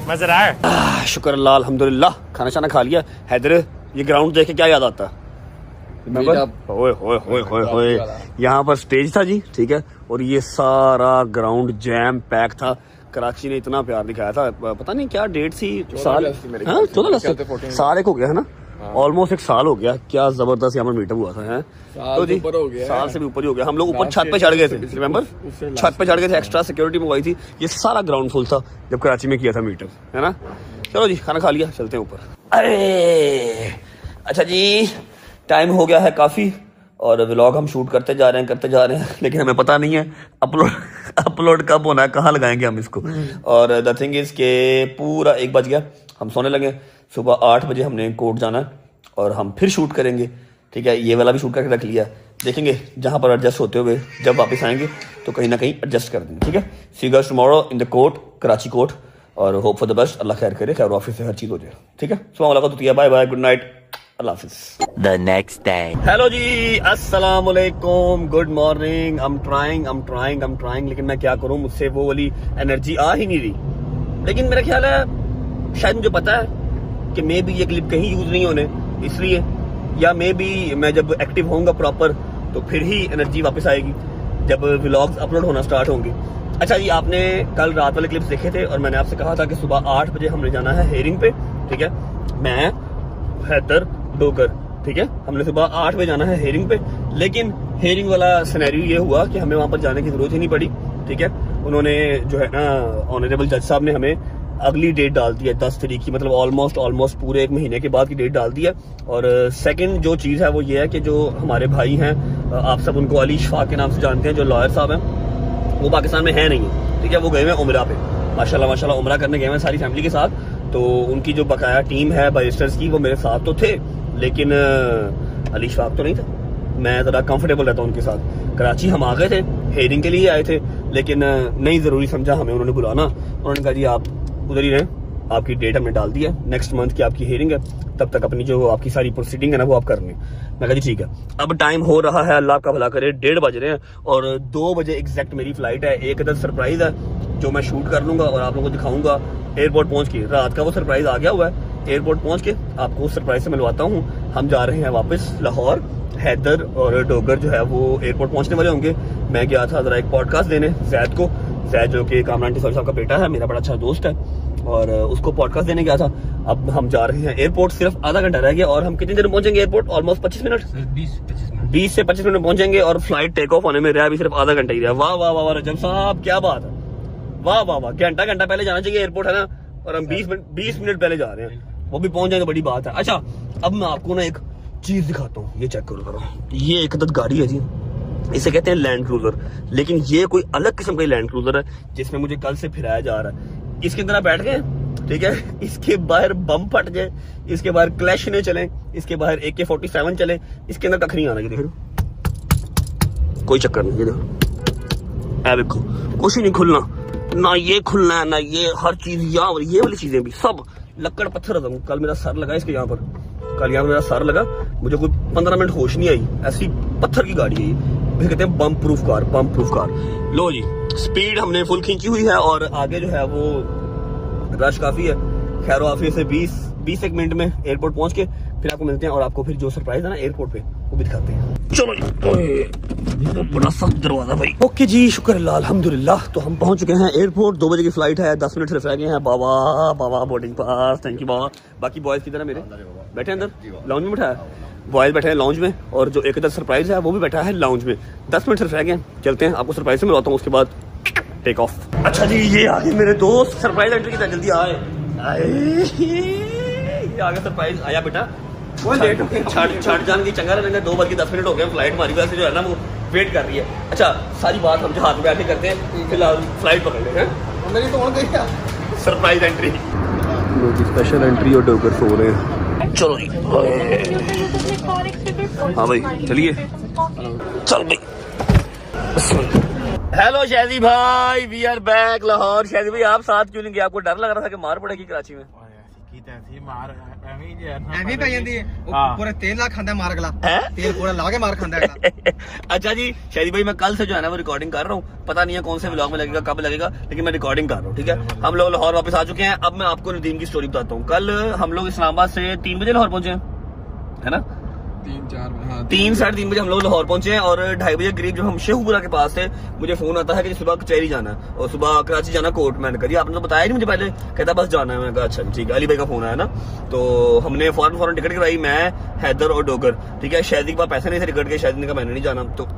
मजा आ रहा है? शुक्र अल्लाह, अल्हम्दुलिल्लाह। खाना शाना खा लिया। हैदर, ये ग्राउंड देख के क्या याद आता है? ओए होए होए होए होए, यहाँ पर स्टेज था जी, ठीक है, और ये सारा ग्राउंड जैम पैक था। कराची ने इतना प्यार दिखाया था, पता नहीं क्या डेट थी, साल 14 साल एक हो गया है ना, ऑलमोस्ट 1 साल हो गया। क्या जबरदस्त यहाँ पर मीटअप हुआ था, है तो जी, साल से भी ऊपर ही हो गया। हम लोग ऊपर छत पे चढ़ गए थे, रिमेंबर, छत पे चढ़ गए थे, एक्स्ट्रा सिक्योरिटी मंगवाई थी। ये सारा ग्राउंड फुल था जब कराची में किया था मीटअप, है ना। चलो जी, खाना खा लिया, चलते हैं ऊपर। अरे अच्छा जी, टाइम हो गया है काफ़ी, और व्लॉग हम शूट करते जा रहे हैं, लेकिन हमें पता नहीं है अपलोड कब होना है, कहाँ लगाएंगे हम इसको। और द थिंग इज़ के पूरा 1 बज गया, हम सोने लगे। सुबह 8 बजे हमने कोर्ट जाना है और हम फिर शूट करेंगे, ठीक है। ये वाला भी शूट करके रख लिया, देखेंगे जहाँ पर एडजस्ट होते हुए जब वापस आएंगे तो कहीं ना कहीं एडजस्ट कर देंगे, ठीक है। See you guys tomorrow in the court, Karachi court, और होप फॉर द बेस्ट। अल्लाह खैर करे, खैर ऑफिस से हर चीज़ हो जाए, ठीक है। सुबह मुलाकात होती है, बाय बाय, गुड नाइट, अल्लाह हाफिज़। The next day. हेलो जी, अस्सलाम वालेकुम, गुड मॉर्निंग। I'm trying, लेकिन मैं क्या करूं, मुझसे वो वाली एनर्जी आ ही नहीं रही। लेकिन मेरा ख्याल है, शायद मुझे पता है कि मे भी ये क्लिप कहीं यूज नहीं होने, इसलिए, या मे भी मैं जब एक्टिव होऊंगा प्रॉपर तो फिर ही एनर्जी वापस आएगी, जब व्लॉग्स अपलोड होना स्टार्ट होंगे। अच्छा जी, आपने कल रात वाले क्लिप्स देखे थे, और मैंने आपसे कहा था कि सुबह 8 बजे हमने जाना है हेयरिंग पे, ठीक है। मैं, हैदर, डोगर, ठीक है, हमने सुबह 8 बजे जाना है हेयरिंग पे। लेकिन हेयरिंग वाला सिनेरियो ये हुआ कि हमें वहाँ पर जाने की जरूरत ही नहीं पड़ी, ठीक है। उन्होंने जो है ना, ऑनरेबल जज साहब ने हमें अगली डेट डाल दी है 10 तारीख की, मतलब ऑलमोस्ट पूरे 1 महीने के बाद की डेट डाल दी है। और सेकंड जो चीज़ है वो ये है कि जो हमारे भाई हैं, आप सब उनको अली शफाक के नाम से जानते हैं, जो लॉयर साहब हैं, वो पाकिस्तान में है नहीं है, ठीक है। वो गए हुए उमरा पे, माशाल्लाह उमरा करने गए हैं सारी फैमिली के साथ। तो उनकी जो बकाया टीम है बैरिस्टर्स की, वो मेरे साथ तो थे, लेकिन अली शफाक तो नहीं था। मैं ज़रा कंफर्टेबल रहता हूँ उनके साथ। कराची हम आ गए थे, हेयरिंग के लिए आए थे, लेकिन नहीं ज़रूरी समझा हमें उन्होंने बुलाना। उन्होंने कहा जी आप उधर ही रहें, आपकी डेट हमने डाल दी है, नेक्स्ट मंथ की आपकी हियरिंग है, तब तक अपनी जो आपकी सारी प्रोसीडिंग है ना वो आप कर लें। मैं कहा जी ठीक है। अब टाइम हो रहा है, अल्लाह का भला करे, 1:30 बज रहे हैं और 2 बजे एग्जैक्ट मेरी फ्लाइट है। एक अदर सरप्राइज है जो मैं शूट कर लूंगा और आप लोगों को दिखाऊंगा एयरपोर्ट पहुंच के। रात का वो सरप्राइज आ गया हुआ है, एयरपोर्ट पहुंच के आपको उस सरप्राइज से मिलवाता हूँ। हम जा रहे हैं वापस लाहौर। हैदर और डोगर जो है वो एयरपोर्ट पहुंचने वाले होंगे। मैं गया था जरा एक पॉडकास्ट देने जैद को, जैद जो कि कामरान टिसौरी साहब का बेटा है, मेरा बड़ा अच्छा दोस्त है, और उसको पॉडकास्ट देने गया था। अब हम जा रहे हैं एयरपोर्ट, सिर्फ आधा घंटा रह गया और हम कितनी देर में पहुंचेंगे एयरपोर्ट? ऑलमोस्ट 25 मिनट, 20 से 25 मिनट में पहुंचेंगे और फ्लाइट टेक ऑफ होने में रहा भी सिर्फ आधा घंटा ही रहा। वाह वाह वाह रजब साहब, क्या बात है, वाह वाह वाह। घंटा पहले जाना चाहिए एयरपोर्ट, है ना, और हम 20 मिनट पहले जा रहे हैं, वो भी पहुंच जाए तो बड़ी बात है। अच्छा, अब मैं आपको ना एक चीज दिखाता हूँ, ये चेक करो। ये एक अदद गाड़ी है जी, इसे कहते हैं लैंड क्रूजर, लेकिन ये कोई अलग किस्म का लैंड क्रूजर है जिसमें मुझे कल से फिराया जा रहा है। इसके अंदर आप बैठ गए, ठीक है, इसके बाहर बम फट जाए, इसके बाहर क्लैश ने चले, इसके बाहर AK-47 चले, इसके अंदर कख नहीं आना। ये देखो, कोई चक्कर नहीं, ये देखो कुछ ही नहीं खुलना, ना ये खुलना है ना ये, हर चीज यहाँ, ये वाली चीजें भी सब लक्कड़ पत्थर। कल मेरा सर लगा इसके यहाँ पर, कल यहाँ मेरा सर लगा, मुझे कोई 15 मिनट होश नहीं आई, ऐसी पत्थर की गाड़ी है ये। फिर कहते हैं बम प्रूफ कार, बम प्रूफ कार। लो जी, स्पीड हमने फुल खींची हुई है और आगे जो है वो रश काफी है। खैर आफियत से 20 एक मिनट में एयरपोर्ट पहुंच के फिर आपको मिलते हैं और आपको फिर जो सरप्राइज है ना एयरपोर्ट पे वो भी दिखाते हैं। चलो जी, बड़ा सख्त दरवाजा भाई। ओके जी, शुक्र अल्लाह, अल्हम्दुलिल्लाह। तो हम पहुंच चुके हैं एयरपोर्ट, 2 बजे की फ्लाइट है, 10 मिनट सिर्फ रह गए हैं। बाबा बोर्डिंग पास, थैंक यू बाबा। बाकी बॉयज किधर है मेरे? बैठे अंदर लाउंज में बैठा है, बॉयज बैठे हैं लाउंज में, और जो एक अदर सरप्राइज है वो भी बैठा है लाउंज में। 10 मिनट सिर्फ रह गए, चलते हैं, आपको सरप्राइज से मिलवाता हूँ, उसके बाद टेक ऑफ। अच्छा जी, ये आगे मेरे दोस्त, सरप्राइज एंट्री की जल्दी आए, ये आगे सरप्राइज आया बेटा। छाट जान की चंगा रहेंगे, 2 बज के 10 मिनट हो गए, फ्लाइट हमारी वजह से जो है ना वो वेट कर रही है। अच्छा, सारी बात हम जहाज में बैठे करते हैं, फिलहाल फ्लाइट पकड़ लेते हैं। मेरी तो गई क्या सरप्राइज एंट्री, स्पेशल एंट्री और डोगर सो रहे हैं। चलो जी, हाँ भाई चलिए, चल भाई। हेलो शादी भाई, वी आर बैक लाहौर। शादी भाई आप साथ क्यों नहीं गए? आपको डर लग रहा था कि मार पड़ेगी कराची में? पूरा तेल ला खांदा मार गला, तेल पूरा ला के मार खांदा है। अच्छा जी, शादी भाई मैं कल से जो है ना वो रिकॉर्डिंग कर रहा हूँ, पता नहीं है कौन से व्लॉग में लगेगा, कब लगेगा, लेकिन मैं रिकॉर्डिंग कर रहा हूँ, ठीक है। हम लोग लाहौर वापस आ चुके हैं। अब मैं आपको नदीम की स्टोरी बताता हूँ। कल हम लोग इस्लामाबाद से 3 बजे लाहौर पहुंचे हैं, है ना, 3 साढ़े 3 बजे हम लोग लाहौर पहुंचे हैं और 2:30 बजे करीब जब हम शेखपुरा के पास थे, मुझे फोन आता है कि सुबह कचहरी जाना है और सुबह कराची जाना कोर्ट। मैंने कहा आपने तो बताया नहीं मुझे पहले, कहता बस जाना है। मैंने कहा अच्छा ठीक है, अली भाई का फोन आया ना, तो हमने फौरन टिकट करवाई, मैं, हैदर और डोगर, ठीक है। शादी के पास पैसे नहीं थे टिकट के, शादी ने कहा मैंने नहीं जाना। तो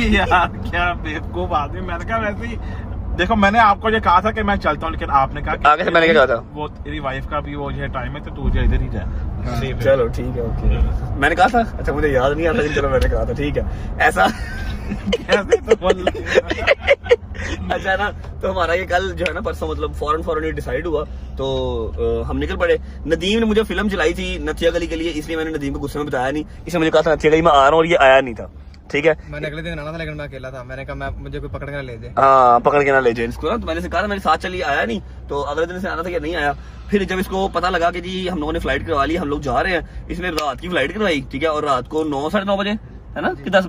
यार क्या बेवकूफ आदमी, मैंने कहा वैसे ही देखो, मैंने आपको ये कहा था कि मैं चलता हूँ, लेकिन आपने कहा कि आगे से मैंने क्या कहा था, वो तेरी वाइफ का भी वो जो टाइम है तो तू जो इधर ही जा। चलो ठीक है, ओके। मैंने कहा था, अच्छा मुझे याद नहीं आता, चलो मैंने कहा था, ठीक है ऐसा। अच्छा ना, तो हमारा ये कल जो है ना परसों मतलब फौरन ये डिसाइड हुआ, तो हम निकल पड़े। नदीम ने मुझे फिल्म चलाई थी नथिया गली के लिए, इसलिए मैंने नदीम को गुस्से में बताया नहीं। इसने मुझे कहा था नथिया गली में आ रहा हूँ और ये आया नहीं था, ठीक है। मैंने अगले दिन आना था लेकिन मैं अकेला था, मैंने कहा मुझे कोई पकड़ के ना ले जाए। हाँ, पकड़ के ना ले जाए इसको ना, तो मैंने से कहा था मेरे साथ चलिए, आया नहीं, तो अगले दिन से आना था कि नहीं आया। फिर जब इसको पता लगा कि जी हम लोगों ने फ्लाइट करवा ली, हम लोग जा रहे हैं, इसने रात की फ्लाइट करवाई, ठीक है, और रात को 9 साढ़े 9 बजे, है ना, कि 10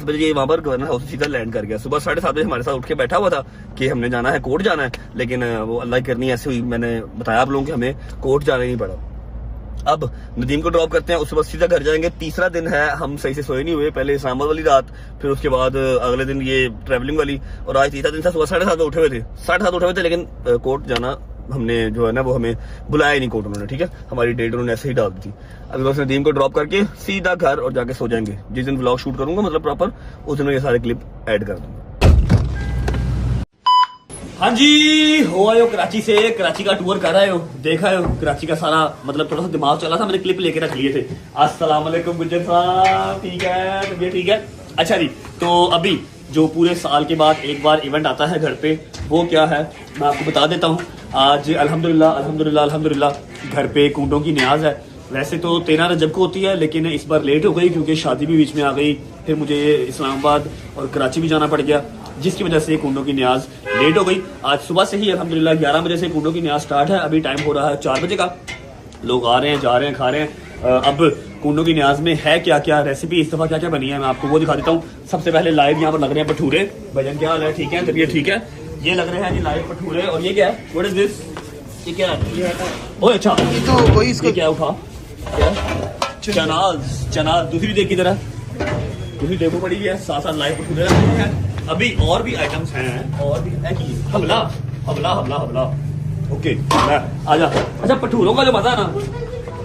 बजे ये वहां पर गवर्नर हाउस सीधा लैंड कर गया। सुबह 7:30 बजे हमारे साथ उठ के बैठा हुआ था कि हमने जाना है, कोर्ट जाना है, लेकिन वो अल्लाह की करनी ऐसे हुई, मैंने बताया आप लोगों को हमें कोर्ट जाना नहीं पड़ा। अब नदीम को ड्रॉप करते हैं, उसके बाद सीधा घर जाएंगे। तीसरा दिन है, हम सही से सोए नहीं हुए, पहले इस्लामाबाद वाली रात, फिर उसके बाद अगले दिन ये ट्रैवलिंग वाली, और आज तीसरा दिन था। सुबह 7:30 उठे हुए थे, 7:30 उठे हुए थे, लेकिन कोर्ट जाना हमने जो है ना वो हमें बुलाया ही नहीं कोर्ट उन्होंने, ठीक है, हमारी डेट उन्होंने ऐसे ही डाल दी थी। अभी बस नदीम को ड्रॉप करके सीधा घर और जाके सो जाएंगे। जिस दिन व्लॉग शूट करूंगा मतलब प्रॉपर, उस दिन ये सारे क्लिप ऐड कर दूंगा। हाँ जी, हो आयो कराची से, कराची का टूर कर आए हो, देखा हो कराची का सारा, मतलब थोड़ा सा दिमाग चला था, मैंने क्लिप लेके रख लिए थे। अस्सलाम वालेकुम गुज्जर साहब, ठीक है, तबीयत ठीक है? अच्छा जी, तो अभी जो पूरे साल के बाद एक बार इवेंट आता है घर पे, वो क्या है मैं आपको बता देता हूँ। आज अल्हम्दुलिल्लाह घर पे कूटों की न्याज है। वैसे तो 13 रजब को होती है, लेकिन इस बार लेट हो गई क्योंकि शादी भी बीच में आ गई, फिर मुझे इस्लामाबाद और कराची भी जाना पड़ गया। जिसकी वजह से कुंडों की न्याज लेट हो गई। आज सुबह से ही अल्हम्दुलिल्लाह 11 बजे से कुंडों की न्याज स्टार्ट है। अभी टाइम हो रहा है 4 बजे का। लोग आ रहे हैं, जा रहे हैं, खा रहे हैं। अब कुंडों की न्याज में है क्या क्या रेसिपी, इस दफ़ा क्या क्या बनी है, मैं आपको वो दिखा देता हूँ। सबसे पहले लाइव यहाँ पर लग रहे हैं भटूरे। भजन क्या हाल है? ठीक है, तबीयत ठीक है। ये लग रहे हैं जी लाइव भटूरे। और ये क्या है? What is this? ये क्या है? ओह अच्छा, ये तो वही इसको ये क्या उठा? क्या? चनाज दूसरी देख की तरह, दूसरी देखो पड़ी है। साथ साथ लाइव भटूरे रखे हैं। अभी और भी आइटम्स हैं, और भी है कि हमला हमला हमला हमला। ओके आजा। अच्छा, भटूरों का जो मजा है ना,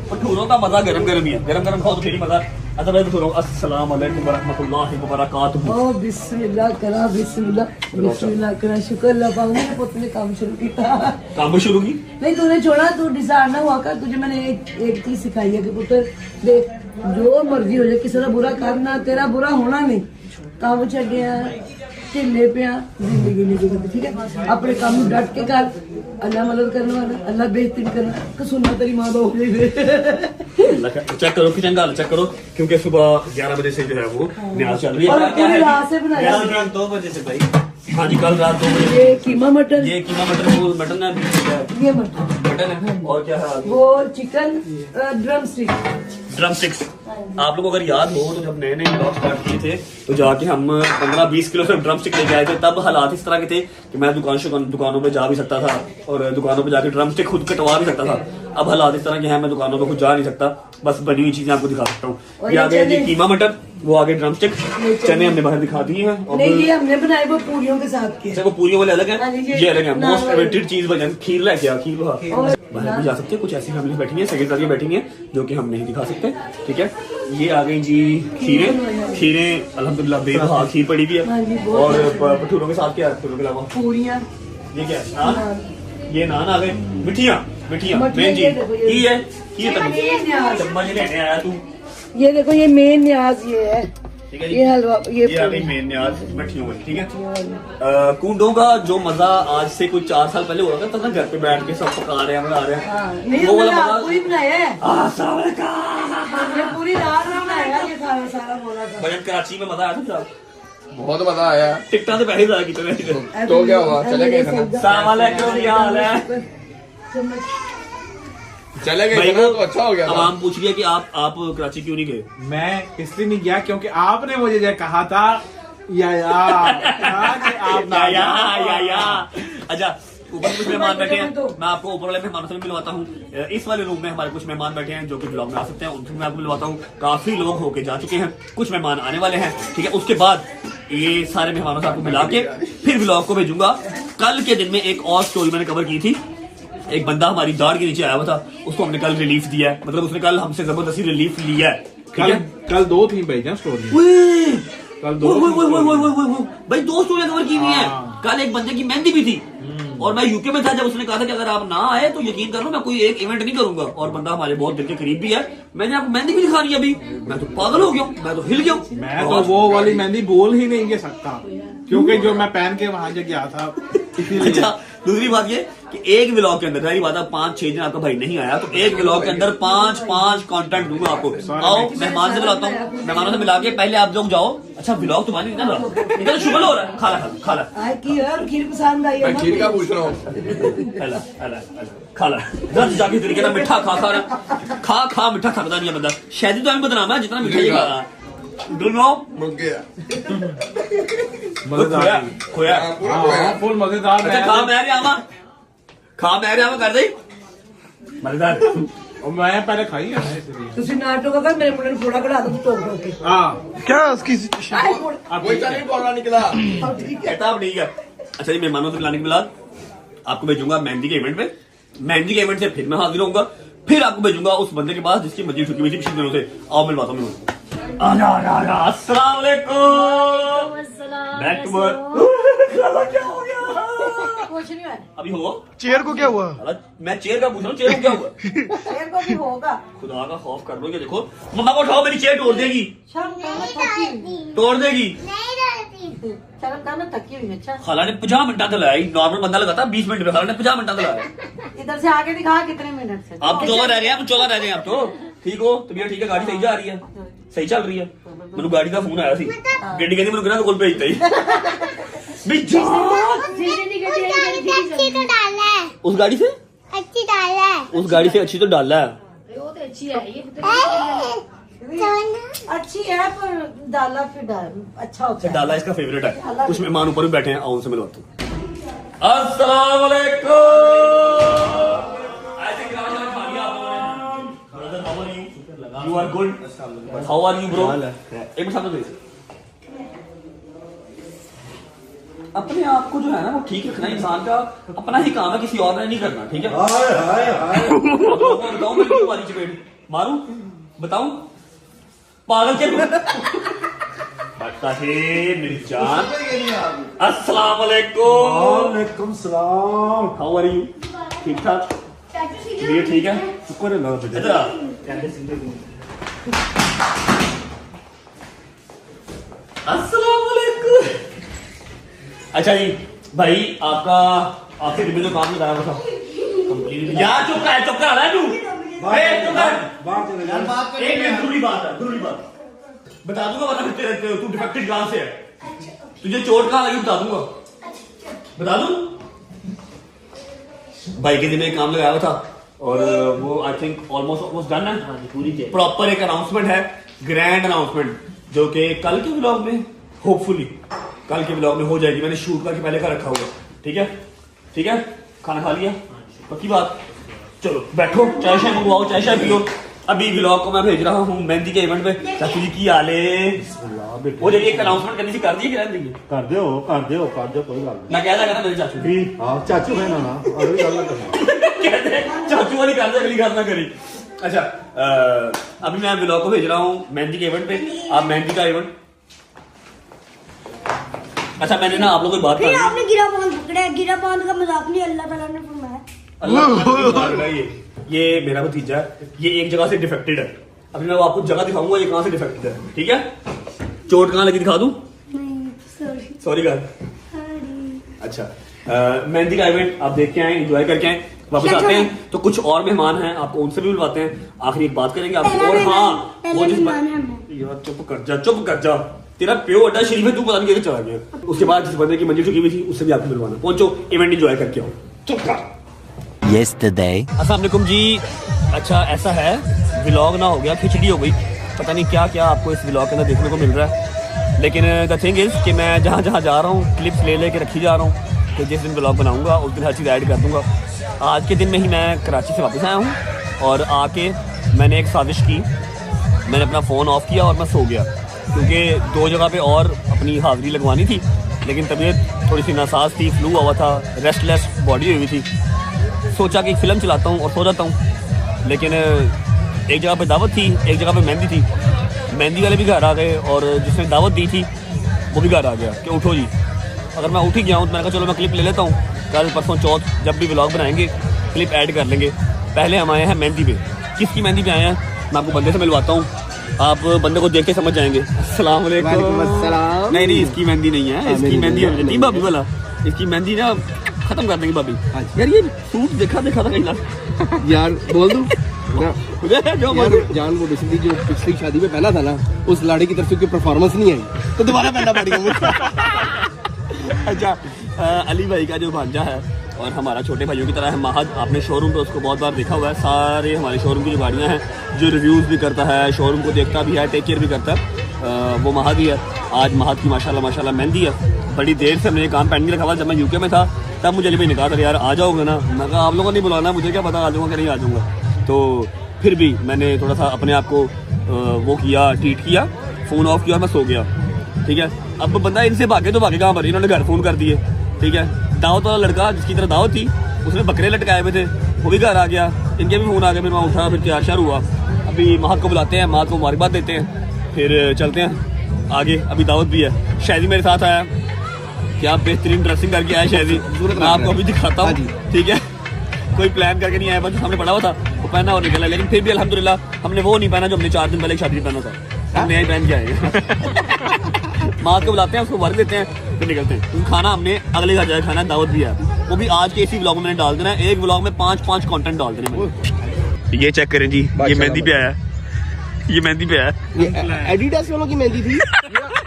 भटूरों का मजा गरम गरम ही है। गरम गरम खाओ तो फिर ही मजा। अच्छा मैं भटूरों, अस्सलाम वालेकुम वरहमतुल्लाहि वबरकातुहू। ओ बिस्मिल्लाह करा, बिस्मिल्लाह करा। शुक्र अल्लाह पाक ने पुत ने काम शुरू किया। काम शुरू की? नहीं तूने छोड़ा, तू डिसाइड ना हुआ कर। तुझे मैंने एक चीज सिखाई है कि पुत्र देख, जो मर्जी हो जाए, किसी का बुरा करना, तेरा बुरा होना नहीं। काम छड्डिया, ढिले पिया, जिंदगी नहीं गुजरती। ठीक है, अपने काम में डट के कर। अल्लाह मदद करने वाला, अल्लाह बेहतरी करना। सुनना तेरी माँ बाप चेक करो किचन का, चेक करो, क्योंकि सुबह 11 बजे से जो है वो न्याज चल रही है। और पूरी रात से बनाया। 2 बजे से भाई। हाँ जी, कल रात 2 बजे। ये कीमा मटन, ये कीमा मटन है, ये मटन है। और क्या है? वो चिकन ड्रम स्टिक्स। आप लोगों को अगर याद हो तो जब नए नए ब्लॉग स्टार्ट किए थे तो जाके हम 15-20 किलो से ड्रम स्टिक लेके आए थे। तब हालात इस तरह के थे कि मैं दुकानों पे जा भी सकता था और दुकानों पे जाके ड्रम स्टिक खुद कटवा भी सकता था। अब हालात इस तरह के हैं, मैं दुकानों पे खुद जा नहीं सकता, बस बनी हुई चीजें आपको दिखा सकता हूँ। ये आगे जी कीमा मटन, वो आगे ड्रम स्टिक, चने हमने बाहर दिखा दिए हैं। नहीं, ये हमने बनाए वो पूरियों के साथ किए। वो पूरियों वाले अलग हाँ है, जी, ये अलग है। नान मोस्ट वाले। फेवरेट चीज बन खीर लेके आ, खीर बाहर भी जा सकते हैं। कुछ ऐसी फैमिली बैठी है, सेक्रेटरी बैठी है जो कि हम नहीं दिखा सकते। ठीक है, ये आ गई जी खीरें अल्हम्दुलिल्लाह बेबहा खीर पड़ी भी हाँ जी, है। बहुत और भटूरों के साथ क्या है? भटूरों के अलावा पूरियां, ये क्या है? नान। ये नान आ गए। मिठियाँ मेन जी ये देखो, ये की है, ये न्याज। चम्मच लेने आया तू। ये देखो, ये मेन न्याज ये है। ठीक है जी, ये हलवा, ये आ गई मेन न्याज मठियों वाली। ठीक है, कुंडों का जो मजा आज से कुछ 4 साल पहले हो रहा था, तब ना घर पे बैठ के सब पका रहे हैं, बना रहे हैं, नहीं, वो वाला हमने रात मजा। पूरी बनाया है। अस्सलाम वालेकुम। हमने पूरी रात में बनाया ये सारा बोला था। भजन कराची में मजा आया था साहब? बहुत मजा आया। टिकटा से पहले ज्यादा कितने? तो क्या हुआ, चले गए खाना? अस्सलाम वालेकुम, क्या हाल है? चले गए भाई खाना वो तो अच्छा हो गया अब था। हम पूछ लिया कि आप कराची क्यों नहीं गए? मैं इसलिए नहीं गया क्योंकि आपने मुझे जो कहा था या आप ना या अच्छा, ऊपर कुछ मेहमान बैठे हैं, मैं आपको ऊपर वाले मेहमानों से भी मिलवाता हूँ। इस वाले रूम में हमारे कुछ मेहमान बैठे हैं जो कि ब्लॉग में आ सकते हैं, उनसे मैं आपको मिलवाता हूँ। काफी लोग होके जा चुके हैं, कुछ मेहमान आने वाले हैं। ठीक है, उसके बाद ये सारे मेहमानों से आपको मिला के फिर ब्लॉग को भेजूंगा। कल के दिन में एक और स्टोरी मैंने कवर की थी। एक बंदा हमारी दाढ़ के नीचे आया हुआ था, उसको हमने कल रिलीफ दिया है। मतलब उसने कल हमसे जबरदस्ती रिलीफ लिया है। ठीक है, कल 2 थी भाई स्टोरी। कल 2 भाई 2 स्टोरियां कवर की हुई है। हाँ। कल एक बंदे की मेहंदी भी थी और मैं यूके में था जब उसने कहा था कि अगर आप ना आए तो यकीन कर लो मैं कोई एक इवेंट नहीं करूंगा। और बंदा हमारे बहुत दिल के करीब भी है। मैंने आपको मेहंदी भी दिखा रही है अभी, मैं तो पागल हो गया हूँ, मैं तो हिल गया हूँ। मैं तो वो वाली मेहंदी बोल ही नहीं सकता क्योंकि जो मैं पहन के वहां गया था इसीलिए। अच्छा, दूसरी बात ये कि एक व्लॉग के अंदर सारी बात है 5-6 दिन आपका भाई नहीं आया तो एक व्लॉग के अंदर 5 कंटेंट दूंगा आपको। आओ मेहमान से मिलाता हूँ, मेहमानों से मिला के पहले आप लोग जाओ। अच्छा व्लॉग तुम्हारी ना इधर शुगर हो रहा है, खाला खीर पसंद आई है मैं खीर का पूछ रहा हूँ। खाला दस जाके तरीके का मिठा खा मिठा थकता नहीं है बंदा। शायद तो हमें बदनाम है जितना मिठा ये खा रहा है। रुक गया। मजेदार खोया फुल मजेदार। अच्छा खा मैं कर दे मजेदार। और मैं पहले खाई है इसलिए। ਤੁਸੀਂ ਨਾ ਟੋਕਾ ਮੇਰੇ ਮੁੰਡੇ ਨੂੰ ਫੋੜਾ ਕਢਾ ਦੋ ਤੂੰ ਟੋਕ ਟੋਕ ਕੇ क्या उसकी कोई सा नहीं बोलना निकला। कहता अब ठीक है। अच्छा जी, मेहमानों से मिलाने के बाद आपको भेजूंगा मेहंदी के इवेंट में। मेहंदी के इवेंट से फिर मैं हाजिर होऊंगा, फिर आपको भेजूंगा उस बंदे के पास जिसकी मस्जिद छुट्टी हुई थी पिछले दिनों से। आओ मिलवाता हूँ। अस्सलाम वालेकुम। Back to work. क्या हो गया? कुछ नहीं है। अभी हो चेयर को क्या हुआ? मैं चेयर का पूछ रहा हूँ, चेयर को क्या हुआ? चेयर को भी होगा। खुदा का खौफ कर लो। ये देखो मम्मा को उठाओ, मेरी चेयर तोड़ देगी, शर्म करना थकी तोड़ देगी। शर्म करना थकी हुई है। अच्छा खाला ने 50 मिनट दिलाया। नॉर्मल बंदा लगाता 20 मिनट में, खाला ने 50 मिनट दिलाया। इधर से आगे दिखा कितने मिनट से। आप 14 रह गए, आप 14 रह गए। आप तो ठीक हो, तबीयत ठीक है, गाड़ी सही जा रही है, सही चल रही है। मैंने गाड़ी का फोन आया सी, गड्डी कहती मैं कोल भेजता ही। भी जान अच्छी तो डाला है, उस गाड़ी से अच्छी डाला है। उस गाड़ी से अच्छी तो डाला है। अच्छी है पर डाला फिर अच्छा होता है। डाला इसका फेवरेट है। कुछ मेहमान ऊपर भी बैठे हैं, आओ उनसे मिलवाता हूँ। अस्सलाम वालेकुम। You are good. How are you, bro? एक मिनट सामने देखिए। अपने आप को जो है ना वो ठीक रखना इंसान का अपना ही काम है, किसी और ने नहीं करना, ठीक है? बताओ मैं क्यों मारी चपेट मारूं? बताऊं? पागल क्या बता है मेरी जान। अस्सलाम वालेकुम। वालेकुम सलाम। How are you? ठीक ठाक? ये ठीक है? शुक्र है अल्लाह का। इधर आ। अस्सलाम वालेकुम। अच्छा जी भाई, आपके दिन में जो काम लगाया था कंप्लीट। यार चुप कर रहा है तू। चुप कर। एक मिनट, जरूरी बात बता दूंगा, वरना फिर तू डिफेक्टेड कहां से है, तुझे चोट कहां लगी बता दूंगा। बता दूं भाई के दिन में काम लगाया था और वो आई थिंक ऑलमोस्ट डन है। पूरी प्रॉपर एक अनाउंसमेंट है, ग्रैंड अनाउंसमेंट, जो कि कल के व्लॉग में होपफुली कल के व्लॉग में हो जाएगी। मैंने शूट करके पहले का रखा हुआ। ठीक है, खाना खा लिया, पक्की बात। चलो बैठो, चाय शाय मंगवाओ, चाय शाय पियो। अभी व्लॉग को मैं भेज रहा हूँ मेहंदी के इवेंट पे। चाचू जी की हाल है? वो जब एक अनाउंसमेंट करनी थी, कर दी कि रहने देंगे? कर दो कोई गल मैं कह रहा मेरे चाचू नहीं। हां चाचू है ना अगली गल कहते चाचू वाली कर दे, अगली गल ना करी। अच्छा अभी मैं व्लॉग को भेज रहा हूँ मेहंदी के इवेंट पे। आप मेहंदी का इवेंट, अच्छा मैंने ना आप लोगों की बात फिर आपने गिरा बांध पकड़ा है। गिरा बांध का मजाक नहीं अल्लाह ताला ने फरमाया। ये मेरा भतीजा है, ये एक जगह से डिफेक्टेड है। अभी मैं आपको जगह दिखाऊंगा ये कहां से डिफेक्टेड है, ठीक है? चोट कहां लगी दिखा दूं? नहीं सॉरी कर। अच्छा मेहंदी का इवेंट आप देख के आए, एंजॉय करके आए, वापस आते हैं तो कुछ और मेहमान हैं, आपको उनसे भी बुलवाते हैं। आखिरी एक बात करेंगे आपसे। और हाँ वो जिस यार चुप कर जा, तेरा प्यो अड्डा शरीफ है, तू पता नहीं चला गया। उसके बाद जिस बंदे की मंजिल चुकी हुई थी उससे भी आपको मिलवाना। पहुंचो, इवेंट एंजॉय करके आओ। चुप कर। अस्सलाम वालेकुम जी। अच्छा ऐसा है, व्लॉग ना हो गया, खिचड़ी हो गई, पता नहीं क्या क्या आपको इस व्लॉग के अंदर देखने को मिल रहा है। लेकिन द थिंग इज कि मैं जहाँ जहाँ जा रहा हूँ क्लिप्स ले लेके रखी जा रहा हूँ, तो जिस दिन व्लॉग बनाऊंगा उस दिन हर चीज़ ऐड कर दूंगा। आज के दिन में ही मैं कराची से वापस आया हूँ और आके मैंने एक साजिश की। मैंने अपना फ़ोन ऑफ किया और मैं सो गया, क्योंकि 2 जगह पे और अपनी हाज़िरी लगवानी थी, लेकिन तबीयत थोड़ी सी नासाज थी, फ्लू हुआ था, रेस्टलेस बॉडी हुई थी। सोचा कि एक फ़िल्म चलाता हूँ और सो जाता हूँ। लेकिन एक जगह पे दावत थी, एक जगह पे मेहंदी थी। मेहंदी वाले भी घर आ गए और जिसने दावत दी थी वो भी घर आ गया कि उठो जी। अगर मैं उठ ही गया हूँ तो मैंने कहा चलो मैं क्लिप ले लेता हूँ, कल परसों चौथ जब भी व्लॉग बनाएंगे क्लिप ऐड कर लेंगे। पहले हम आए हैं मेहंदी पे। किसकी मेहंदी पे आए हैं मैं आपको बंदे से मिलवाता हूँ, आप बंदे को देख के समझ जाएंगे। अस्सलाम वालेकुम। नहीं इसकी मेहंदी नहीं है, इसकी मेहंदी है भाभी वाला। इसकी मेहंदी ना खत्म कर देंगे भाभी। यार ये सूट देखा था कहीं ना यार बोल दूं जो जान वो बेसिकली जो पिछली शादी में पहना था ना, उस लाड़ी की तरफ से उसकी परफॉर्मेंस नहीं आई तो दोबारा पहनना पड़ेगा। अच्छा अली भाई का जो भांजा है और हमारा छोटे भाइयों की तरह है महद, आपने शोरूम पे उसको बहुत बार देखा हुआ है। सारे हमारे शोरूम की जो गाड़ियाँ हैं, जो रिव्यूज़ भी करता है, शोरूम को देखता भी है, टेक केयर भी करता है, वो महद ही है। आज महद की माशाल्लाह मेहंदी है। बड़ी देर से हमने ये काम पेंडिंग रखा हुआ। जब मैं यूके में था तब मुझे अली भाई ने कहा था यार आ जाओगे ना, मैं कहा आप लोगों ने बुलाना, मुझे क्या पता आ जाऊँगा कि नहीं आ जाऊँगा। तो फिर भी मैंने थोड़ा सा अपने आप को वो किया, ट्रीट किया, फ़ोन ऑफ किया और मैं सो गया, ठीक है। अब बंदा इनसे भागे तो भागे कहाँ पर, इन्होंने घर फ़ोन कर दिए, ठीक है। दावत वाला लड़का जिसकी तरह दावत थी उसने बकरे लटकाए हुए थे, वो भी घर आ गया, इनके भी फ़ोन आ गए। फिर मैं उठा, फिर तैयार शार हुआ। अभी महक को बुलाते हैं, महक को मुबारकबाद देते हैं, फिर चलते हैं आगे। अभी दावत भी है। शायदी मेरे साथ आया, क्या बेहतरीन ड्रेसिंग करके आया शायदी, मैं आपको अभी दिखाता हूँ, ठीक है। कोई प्लान करके नहीं आया, बस सामने पड़ा हुआ था वो पहना और निकला। लेकिन फिर भी अल्हम्दुलिल्लाह हमने वो नहीं पहना जो हमने 4 दिन पहले शादी में पहना था, हमने यही पहन के आए। माँ को बुलाते हैं, उसको वर्क देते हैं, फिर निकलते हैं। खाना हमने अगले घर जाकर खाना, दावत भी है, वो भी आज के इसी व्लॉग में मैंने डाल देना है। एक व्लॉग में 5 कंटेंट डाल देने। ये चेक करें जी, ये मेहंदी पे आया, ये मेहंदी पे आया। एडिडास वालों की मेहंदी थी।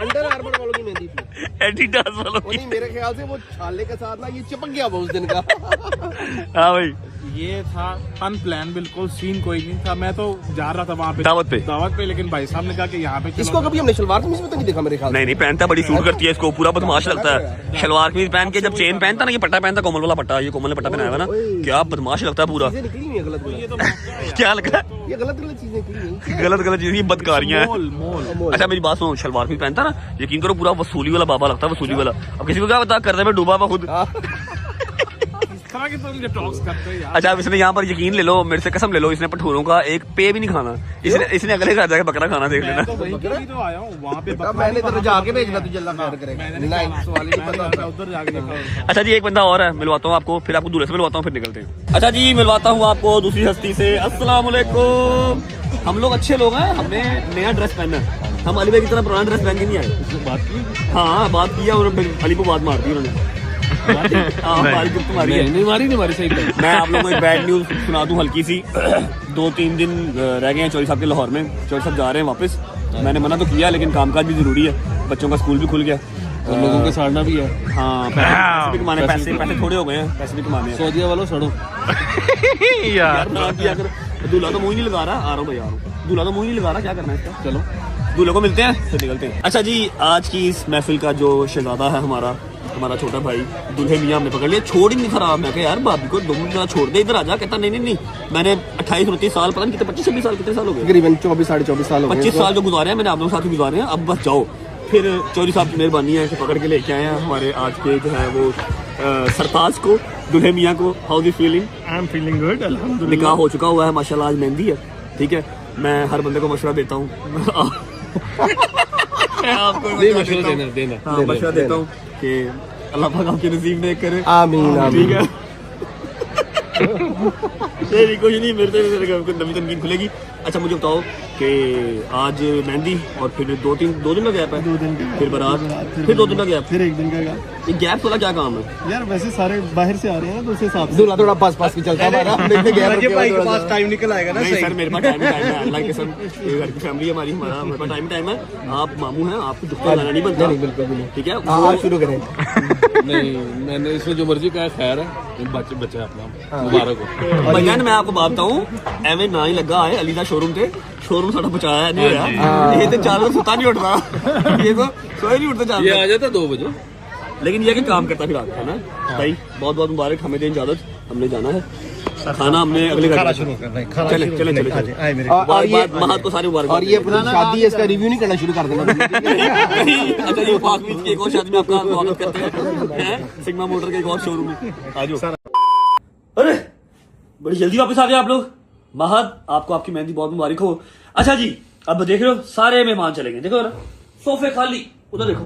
अंडर आर्मर वालों की मेहंदी थी। एडिडास वालों वो नहीं, मेरे ख्याल से वो छाले के साथ ना ये चिपक गया वो उस दिन का। हाँ भाई, ये था अनप्लान, बिल्कुल सीन कोई नहीं था। मैं तो जा रहा था वहाँ पे दावत पे, लेकिन भाई साहब ने कहा कि यहाँ पे चलो। इसको कभी हमने शलवार कमीज में तो नहीं देखा मेरे ख्याल से। नहीं पहनता, बड़ी सूट करती है इसको, पूरा बदमाश लगता है। शलवार कमीज पहन के जब चेन पहनता ना, ये पट्टा पहनता, कोमल वाला पट्टा, ये कोमल ने पट्टा पहनाया हुआ ना, क्या बदमाश लगता है पूरा। चीजें निकली नहीं है गलत गलत। क्या लगा? ये गलत गलत चीजें निकली नहीं। गलत चीजें, ये बदकारियां हैं। अच्छा मेरी बात सुनो, शलवार कमीज पहनता ना, यकीन करो पूरा वसूली वाला बाबा लगता है, वसूली वाला। अब किसी को क्या पता, करने में डूबा हुआ खुद। कि तुम जो टॉक्स करते हो यार। अच्छा अब इसने यहाँ पर यकीन ले लो, मेरे से कसम ले लो, इसने पठोरों का एक पे भी नहीं खाना। इसने अगले घर जाके बकरा खाना, देख लेना। तो वहीं पे भी तो आया हूँ, वहाँ पे मैंने तो जाके भेजना तुझे, अल्लाह खैर करेगा। नहीं सवाल ही नहीं पता। उधर जाके देखा। अच्छा जी, एक बंदा और है, मिलवाता हूँ आपको, फिर आपको दूल्हे से मिलवाता हूँ, फिर निकलते हैं। अच्छा जी, मिलवाता हूँ आपको दूसरी हस्ती से। अस्सलाम वालेकुम। हम लोग अच्छे लोग हैं, हमने नया ड्रेस पहना है। हम अली भाई की तरह पुराना ड्रेस पहन के नहीं आए। बात की? हाँ बात किया, और अली को बात मार दी उन्होंने। नहीं मारी सही। मैं आप लोगों को एक बैड न्यूज सुना दूं हल्की सी। 2-3 दिन रह गए हैं चौधरी साहब के लाहौर में। चौधरी साहब जा रहे हैं वापस। मैंने मना तो किया, लेकिन कामकाज भी जरूरी है, बच्चों का स्कूल भी खुल गया और लोगों के साड़ना भी है। हाँ, पैसे भी कमाने, पैसे थोड़े हो गए हैं, पैसे भी कमाने हैं। सऊदीया वालों सड़ो यार, ना किया कर। दूल्हा तो मुंह नहीं लगा रहा, आ रहा हूँ भाई, आ रहा हूँ। दूल्हा तो मुंह नहीं लगा रहा, क्या करना है इसका। चलो दूल्हे को मिलते हैं, फिर निकलते हैं। अच्छा जी, आज की इस महफिल का जो शहजादा है हमारा छोटा भाई, दूल्हे मियाँ हमने पकड़ लिया। छोड़ ही नहीं खराब। मैं कहा यार भाभी को 2 मिनट छोड़ दे, इधर आ जा। कहता नहीं, मैंने 28-29 साल, पता नहीं कितने, 25-26 साल, कितने साल हो गए, तकरीबन 24-24.5 साल हो गए। 25 साल जो गुजारे हैं मैंने आप लोगों के साथ ही गुजारे हैं। अब बस जाओ। फिर चौधरी साहब की मेहरबानी है कि पकड़ के लेके आए हैं हमारे आज के जो है वो सरताज को, दूल्हे मियाँ को। How the feeling? I am feeling good, अल्हम्दुलिल्लाह। निकाह हो चुका हुआ है माशाल्लाह, आज मेहंदी है। ठीक है, मैं हर बंदे को मशवरा देता हूँ। मशवरा देता हूँ कि अल्लाह पाक आपके नसीब में करे। आमीन। ठीक है। नहीं कुछ नहीं, मेरे से नवी तनकीन खुलेगी। अच्छा मुझे बताओ कि आज मेहंदी और फिर 2 दिन का गैप है, 2 दिन फिर बारात, फिर 2 दिन का गैप, फिर 1 दिन का ये गैप वाला क्या काम है यार? वैसे सारे बाहर से आ रहे हैं ना, तो उस हिसाब से दूल्हा थोड़ा पास भी चलता है। भाई के पास टाइम निकल आएगा ना। नहीं सर, मेरे पास टाइम है, अल्लाह की कसम, ये घर की फैमिली है हमारी, हमारे पास टाइम है। आप मामू हैं, आपको दुख लाना नहीं बनता। नहीं बिल्कुल भी नहीं। ठीक है, आप शुरू करें। नहीं, मैंने इसमें जो मर्जी कहा, खैर है, बच्चा अपना मुबारक हो। भैया मैं आपको बात बताऊं, एवं ना ही लगा है अली दा शोरूम थे, शोरूम साडा बचाया नहीं होया। ये तो 4 बजे सुता नहीं उठता, ये तो सोए नहीं उठते 4 बजे, आ जाता 2 बजे। लेकिन ये कि काम करता फिर आता है ना भाई। बहुत बहुत मुबारक, हमें दें इजाजत, हमने जाना है खाना, हमने अगले घर शुरू करना है। चले और ये महात को सारी मुबारक। और ये अपनी शादी है, इसका रिव्यू नहीं करना शुरू कर देना। अच्छा ये पाक मीट की एक और शादी में आपका स्वागत करते हैं, सिग्मा मोटर के एक और शोरूम में। आ जाओ। अरे बड़ी जल्दी वापस आ गए आप लोग। महद, आपको आपकी मेहंदी बहुत मुबारक हो। अच्छा जी, अब देख रहे हो सारे मेहमान चले गए, देखो ना सोफे खाली, उधर देखो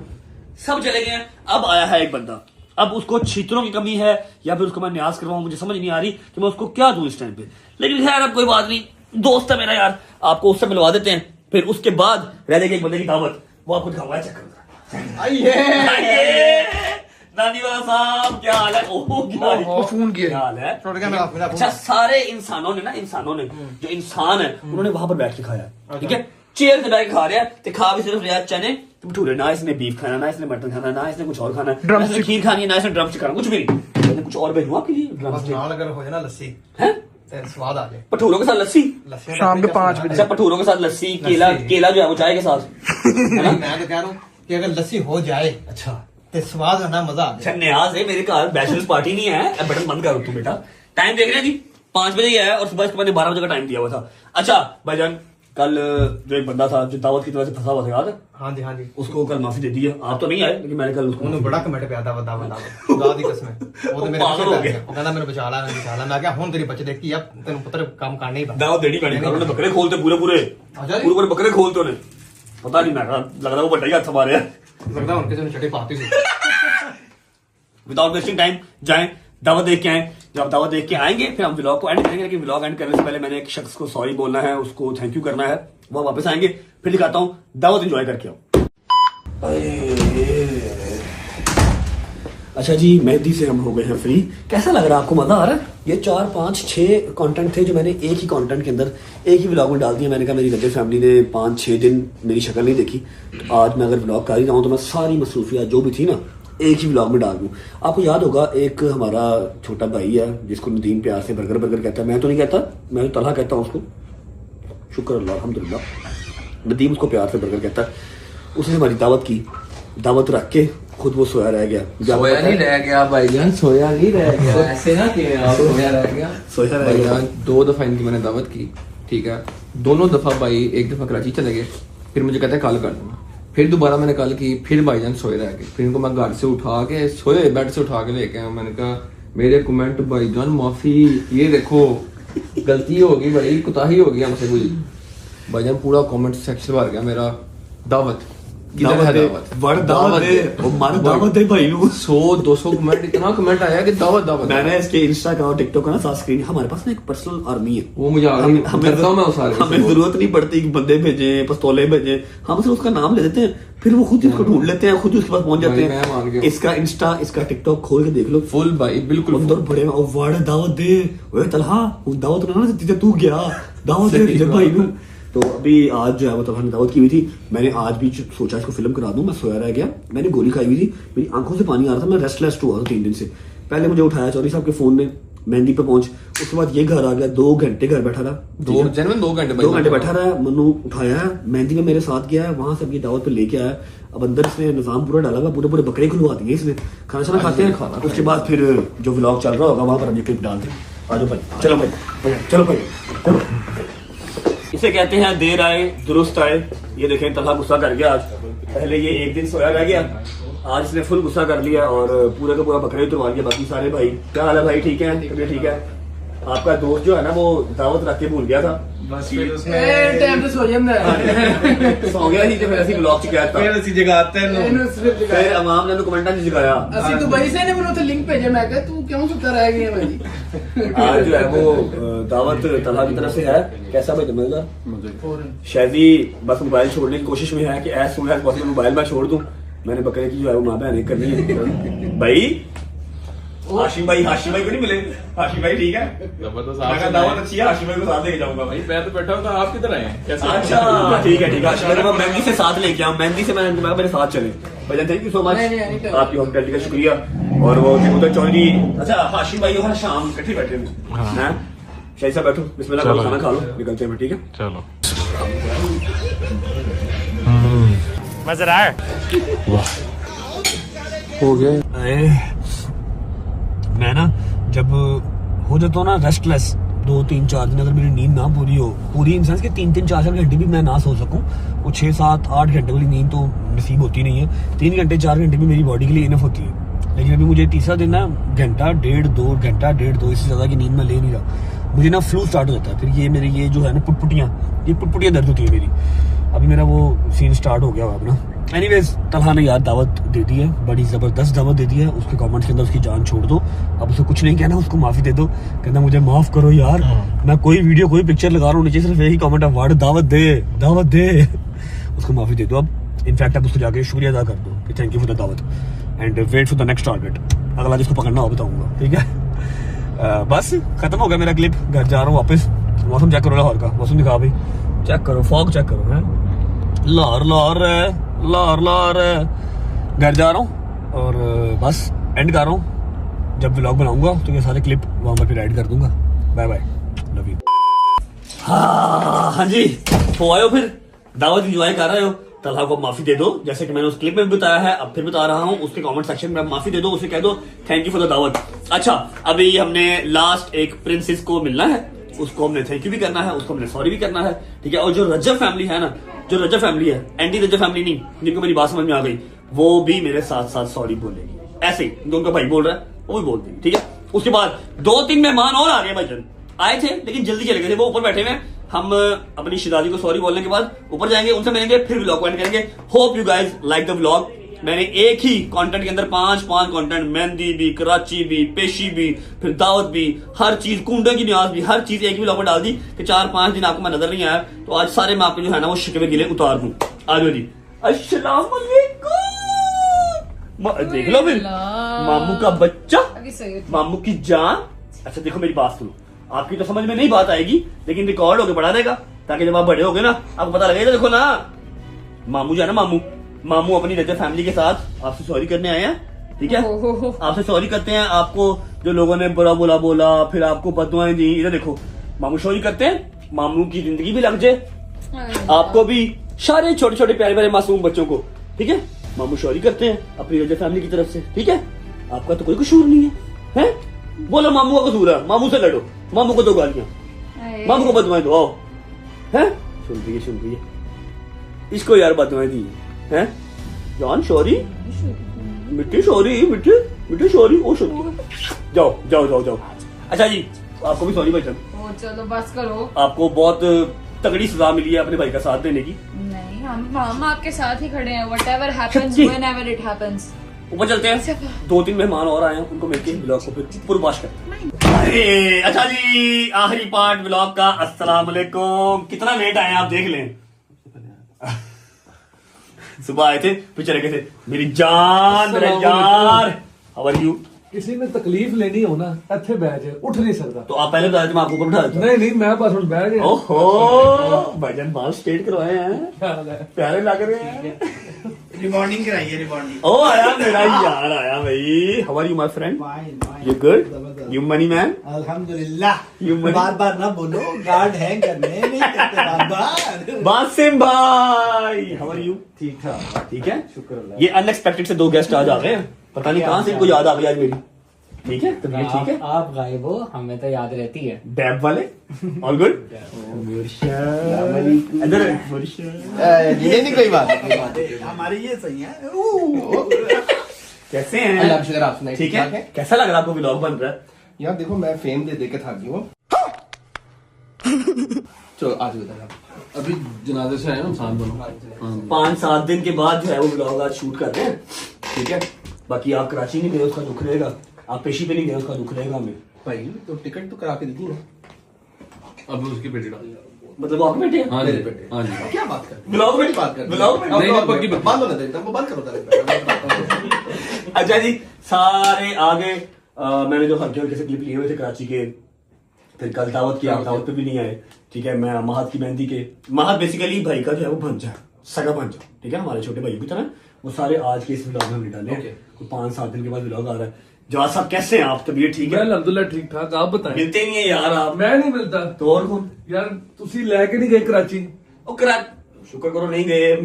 सब चले गए हैं। अब आया है एक बंदा, अब उसको छीतरों की कमी है या फिर उसको मैं न्याज करवाऊं, मुझे समझ नहीं आ रही कि मैं उसको क्या दूं इस टाइम पे। लेकिन खैर अब कोई बात नहीं, दोस्त है मेरा यार, आपको उससे मिलवा देते हैं। फिर उसके बाद रह जाएगी एक बंदे की दावत, वो आपको दिखाऊंगा। चक्कर नानी वाला साहब, क्या हाल है? क्या हाल है? अच्छा सारे इंसानों ने जो इंसान है उन्होंने वहां पर बैठ के खाया, ठीक है, चेयर से बैठ के खा रहे हैं। तो खा भी सिर्फ रहा चने भटूरे, ना इसने बीफ खाना, ना इसने मटन खाना, ना इसने कुछ और खाना, ना इसने खीर खानी है, ना इसने ड्रम स्टिक खाना, कुछ भी नहीं। मैंने कुछ और भेजूं आपके लिए ड्रम स्टिक, अगर हो जाए ना लस्सी है स्वाद आ जाए। भटूरों के साथ लस्सी शाम के 5 बजे। अच्छा भटूरों के साथ लस्सी, केला जो है वो चाय के साथ। मैं तो कह रहा हूँ कि अगर लस्सी हो जाए, अच्छा तो स्वाद है ना, मजा आ अच्छा न्याज है, मेरे घर बैचलर्स पार्टी नहीं है। अब बटन बंद करो तू बेटा, टाइम देख रहे हैं जी 5 बजे ही है और सुबह इसके मैंने 12 बजे का टाइम दिया हुआ था। अच्छा भाईजान, कल जो एक बंदा था जो दावत की वजह से फंसा हुआ था, याद है? हाँ जी, उसको कल माफी दे दी है। आप तो नहीं आए, लेकिन मैंने कल उसको बड़ा कमेंट पे आता खुदा दी कसम है, वो तो मेरे पीछे पड़ गया। वो कहता मैंने बचा ला, मैं क्या हुन तेरी बच्चे देखी अब तेन पुत्र काम करना ही दावत देनी पड़ी। उन्होंने बकरे खोलते पूरे बकरे खोलते उन्हें, पता नहीं, मैं लग रहा वो बटा ही हाथ हमारे, लगता है उनके चटे पाती थी। विदाउट वेस्टिंग टाइम जाएं, दावत देख के आए। जब आप दावत देख के आएंगे फिर हम व्लॉग को एंड करेंगे, लेकिन व्लॉग एंड करने से पहले मैंने एक शख्स को सॉरी बोलना है, उसको थैंक यू करना है। वो वापस आएंगे, फिर दिखाता हूँ, दावत एंजॉय करके आओ। अच्छा जी, मेहंदी से हम हो गए हैं फ्री। कैसा लग रहा है आपको, मजा आ रहा है? ये 4 5 6 कंटेंट थे जो मैंने एक ही कंटेंट के अंदर एक ही व्लॉग में डाल दिया। मैंने कहा मेरी रजब फैमिली ने 5 6 दिन मेरी शक्ल नहीं देखी, तो आज मैं अगर व्लॉग कर ही रहा हूँ तो मैं सारी मसरूफियात जो भी थी ना एक ही व्लॉग में डाल दूँ। आपको याद होगा एक हमारा छोटा भाई है जिसको नदीम प्यार से बर्गर बर्गर कहता है। मैं तो नहीं कहता, मैं तो तलहा कहता हूँ उसको, शुक्र अल्लाह अल्हम्दुलिल्लाह। नदीम उसको प्यार से बर्गर कहता है। उसने हमारी दावत की, दावत रख के खुद वो सोया रह गया। सोया नहीं रह गया भाईजान, सोया नहीं रह गया, ऐसे ना कि आप सोया रह गया, सोया रह गया। 2 दफा इनकी मैंने दावत की, ठीक है, दोनों दफा भाई, एक दफा कराची चले गए, फिर मुझे कहते हैं कल कर दूंगा, फिर दोबारा मैंने कल की, फिर भाईजान सोए रह गए, फिर इनको मैं घर से उठा के सोए बेड से उठा के लेके आया। मैंने कहा मेरे कमेंट भाईजान माफी, ये देखो गलती हो गई भाई, कुताही हो गई हमसे कोई। भाईजान पूरा कमेंट सेक्शन भर गया मेरा दावत भाई 100-200 कमेंट, इतना कमेंट आया कि दावत दावत। मैंने इसके इंस्टा का और टिकटॉक का ना साथ स्क्रीन, हमारे पास ना एक पर्सनल आर्मी है, वो मुझे हमें जरूरत नहीं पड़ती कि बंदे भेजे, पिस्तौलें भेजे, हम सिर्फ उसका नाम ले देते हैं, फिर वो खुद इसको ढूंढ लेते हैं, खुद उसके पास पहुंच जाते हैं। इसका इंस्टा, इसका टिकटॉक खोल के देख लो, फुल भाई बिल्कुल अंदर बड़े वाड़ दावत दे, ओए तलहा दावत ना देती तू गया, दावत दे भाई नू। तो अभी आज जो है मतलब हमने दावत की हुई थी, मैंने आज भी सोचा इसको फिल्म करा दूं, मैं सोया रह गया, मैंने गोली खाई हुई थी, मेरी आंखों से पानी आ रहा था, मैं रेस्टलेस हुआ था 3 दिन से। पहले मुझे उठाया चौधरी साहब के फोन ने, मेहंदी पे पहुंच, उसके बाद ये घर आ गया, 2 घंटे घर बैठा रहा, 2 घंटे बैठा रहा, मनु उठाया, मेहंदी में मेरे साथ गया, वहां से अपनी दावत पे लेके आया। अब अंदर इसने निजाम पूरा डाला हुआ, पूरे बकरे खुलवा दिए इसने, खाना शाना खाते हैं, उसके बाद फिर जो व्लॉग चल रहा होगा वहां पर हम ये क्लिप डालते हैं। आ जाओ भाई, चलो भाई, चलो भाई, चलो। इसे कहते हैं देर आए दुरुस्त आए। ये देखें तलहा गुस्सा कर गया आज, पहले ये एक दिन सोया रह गया, आज इसने फुल गुस्सा कर लिया और पूरे का पूरा बकरे उतरवा लिया। बाकी सारे भाई क्या हाल है भाई, ठीक है, तबीयत ठीक है? आपका दोस्त जो है ना वो दावत रख के भूल गया था, बस फिर उसने टाइम पे सो गया ही, तो फिर ऐसी ब्लॉग च कहता फिर ऐसी जगाते हैं, फिर अवाम ने कमेंटा नहीं जगाया, ਅਸੀਂ ਦੁਬਈ ਸੇ ਨੇ ਮੈਨੂੰ ਉੱਥੇ ਲਿੰਕ ਭੇਜਿਆ, मैं कहा तू क्यों सुता रह गया भाई। आज जो है वो दावत तलहा की तरफ से है। कैसा भाई मजेदार? शायदी बस मोबाइल छोड़ने की कोशिश में है कि as soon as possible mobile मैं छोड़ दूं। मैंने बकरे की जो है वो माँ बहन करनी है भाई। हाशिम भाई को नहीं मिले? हाशिम भाई ठीक है, जबरदस्त दावत अच्छी है, हाशिम भाई को साथ लेके जाऊंगा भाई। मैं तो बैठा हूँ, आप किधर आए? अच्छा ठीक है हाशिम भाई, मैं मेहंदी से साथ लेके आऊँ, मेहंदी से मैं मेरे साथ चले भैया। थैंक यू सो मच, आपकी हॉस्पिटैलिटी का शुक्रिया। और वो उधर चौधरी, अच्छा हाशिम भाई और शाम इकट्ठे बैठे हैं, शाही साहब बैठो, बिस्मिल्लाह करो, खाना खा लो, निकलते हैं, ठीक है चलो। मजेदार हो गया। मैं ना जब हो जाता हूँ ना रेस्टलेस, 2 3 4 दिन अगर मेरी नींद ना पूरी हो, पूरी इन सेंस के 3 3 4 4 घंटे भी मैं ना सो सकूं, वो 6 7 8 घंटे वाली नींद तो नसीब होती नहीं है। 3 घंटे 4 घंटे भी मेरी बॉडी के लिए इनफ होती है, लेकिन अभी मुझे तीसरा दिन ना घंटा डेढ़ 2 इससे ज्यादा की नींद मैं ले नहीं रहा। मुझे ना फ्लू स्टार्ट हो जाता है, फिर ये मेरी ये जो है ना पुटपुटियाँ दर्द होती है मेरी। अभी मेरा वो सीन स्टार्ट हो गया अपना। एनीवेज तलहा ने यार दावत दे दी है, बड़ी जबरदस्त दावत दे दी है। उसके कमेंट्स के अंदर उसकी जान छोड़ दो, अब उसे कुछ नहीं कहना, उसको माफी दे दो, कहना मुझे माफ करो यार, मैं कोई वीडियो कोई पिक्चर लगा रहा हूँ, नीचे सिर्फ यही कमेंट है वर्ड दावत दे, उसको माफी दे दो। अब इनफैक्ट अब उसको जाके शुक्रिया अदा कर दो कि थैंक यू फॉर द दावत and wait for the next target. अगला जिसको पकड़ना हो बताऊंगा, ठीक है। बस खत्म हो गया मेरा क्लिप, घर जा रहा हूँ वापस। मौसम चेक करो लाहौर का, मौसम दिखा भाई, चेक करो, फॉग चेक करो, है लाहौर घर जा रहा हूँ और बस एंड कर रहा हूँ। जब व्लॉग बनाऊंगा तो ये सारे क्लिप वहां पर फिर ऐड कर दूंगा। Bye bye, love you. हाँ जी, तो आयो फिर दावत एंजॉय कर रहे हो, तलहा को माफी दे दो, जैसे कि मैंने उस क्लिप में भी बताया है, अब फिर बता रहा हूँ। उसके कमेंट सेक्शन में माफी दे दो, उसे कह दो थैंक यू फॉर द दावत। अच्छा, अभी हमने लास्ट एक प्रिंसेस को मिलना है, उसको हमने थैंक यू भी करना है, उसको हमने सॉरी भी करना है, ठीक है। और जो रजब फैमिली है ना, जो रजब फैमिली है, एंटी रजब फैमिली नहीं, जिनको मेरी बात समझ में आ गई, वो भी मेरे साथ साथ सॉरी बोलेगी। ऐसे ही जो उनका भाई बोल रहा है वो भी बोल देंगे, ठीक है। उसके बाद 2-3 मेहमान और आ गए, भाईजान आए थे लेकिन जल्दी चले गए थे, वो ऊपर बैठे हुए। हम अपनी शिदादी को सॉरी बोलने के बाद ऊपर जाएंगे, उनसे मिलेंगे, फिर व्लॉग को एंड करेंगे। Hope you guys like the vlog. मैंने एक ही कंटेंट के अंदर 5 कंटेंट, मेहंदी भी, कराची भी, पेशी भी, फिर दावत भी, हर चीज, कुंडे की न्याज भी, हर चीज एक ही व्लॉग में डाल दी कि 4-5 दिन आपको मैं नजर नहीं आया, तो आज सारे मैं आपके जो है ना वो शिकवे गिले उतार दूं। आ जाओ जी, अस्सलाम वालेकुम, देख लो फिर मामू का बच्चा, अभी सही मामू की जान। अच्छा देखो मेरी बात सुनो, आपकी तो समझ में नहीं बात आएगी, लेकिन रिकॉर्ड होके पढ़ा देगा, ताकि जब आप बड़े होगे ना आपको पता लगेगा। देखो ना, मामू जो है ना, मामू अपनी रहते फैमिली के साथ आपसे सॉरी करने आए हैं, ठीक है। आपसे सॉरी करते हैं, आपको जो लोगों ने बुरा बुरा बोला, फिर आपको बददुआएं दी, इधर देखो मामू सॉरी करते हैं, मामू की जिंदगी भी लग जाए, आपको भी, सारे छोटे छोटे प्यारे प्यारे मासूम बच्चों को, ठीक है। मामू सॉरी करते हैं अपनी रजा फैमिली की तरफ से, ठीक है। आपका तो कोई कसूर नहीं है, हैं? बोलो मामू का कसूर है, मामू से लड़ो, मामू को दो गालियां, मामू को बददुआएं दो, आओ, हैं? सुन रही है इसको यार बददुआएं दी हैं, जान सॉरी, मिट्टी सॉरी, मिट्टी सॉरी, ओ सॉरी, जाओ। अच्छा जी, आपको भी सॉरी भाई साहब। चलो बस करो, आपको बहुत तगड़ी सजा मिली है अपने भाई का साथ देने की। नहीं हम आपके साथ ही खड़े हैं, whatever happens whenever it happens। ऊपर चलते हैं, 2-3 मेहमान और आए हैं, उनको मिलके ब्लॉग को फिर पूर्वाश करते हैं। अरे अच्छा जी, आखिरी पार्ट ब्लॉग का। अस्सलाम वालेकुम। कितना लेट आए आप देख लें, सुबह आए थे फिर चले गए थे। मेरी जान, मेरे यार, हाउ आर यू? किसी ने तकलीफ लेनी हो ना, ਇੱਥੇ ਬਹਿ ਜਾ, उठ नहीं सकता। तो आप पहले बताया, मैं आपको ऊपर बिठा देता। नहीं मैं बस उठ बैठ गया। ओहो, भाईजान बाल स्ट्रेट करवाए हैं, प्यारे लग रहे हैं। रिबॉन्डिंग कराइए, रिबॉन्डिंग। ओ आया मेरा यार, आया भाई। How are you my friend? You good? You money man? अल्हम्दुलिल्लाह। You money? बार ना बोलो, गार्ड है करने नहीं करते बार। बासिम भाई, हाउ आर यू? ठीक ठाक, ठीक है, शुक्र अल्लाह। ये अनएक्सपेक्टेड से 2 गेस्ट आज आ गए हैं, पता नहीं कहां से इनको याद आ गई आज मेरी। ठीक है, तो ठीक है, आप गायब हो, हमें तो याद रहती है। डैब वाले, ऑल गुड। इधर ये नहीं कोई बात, हमारी ये सही है। कैसे हैं? अल्लाह का शुक्र, आप सुनाइए। ठीक है, कैसा लग रहा है आपको व्लॉग बन रहा है? यार देखो, मैं फेम दे के थक गई हूँ। चलो आज बता, अभी जनाजे से आए ना इंसान दोनों, 5-7 दिन के बाद जो है वो व्लॉग आज शूट कर रहे हैं, ठीक है। बाकी आप कराची नहीं गए, उसका दुख रहेगा, आप पेशी पे नहीं गए, उसका दुख रहेगा हमें। भाई तो टिकट तो करा के दी ना, अब उसकी बेटी डाल, मतलब वो आपके बेटे हैं? हाँ जी बेटे, हाँ जी। क्या बात कर, व्लॉग में बात कर, व्लॉग में नहीं पक्की बंद होने देता, वो बंद करो। अच्छा जी, सारे आगे मैंने जो हल्के हल्के से क्लिप लिए हुए थे कराची के, फिर कल दावत किया, दावत पे भी नहीं आए, ठीक है। मैं महत की मेहंदी के, महत बेसिकली भाई का जो है वो भंजा, सगा भंजा, ठीक है, हमारे छोटे भाई की तरह, वो सारे आज के इस व्लॉग में हमने डाले हैं। 5-7 दिन के बाद व्लॉग आ रहा है। जवाब साहब कैसे हैं आप? तबीयत ठीक है? अल्हम्दुलिल्लाह ठीक ठाक, आप बताएं। मिलते नहीं है यार आप। मैं नहीं मिलता तो और कौन? यार तुसी लेके नहीं गए कराची? शुक्र करो नहीं गए,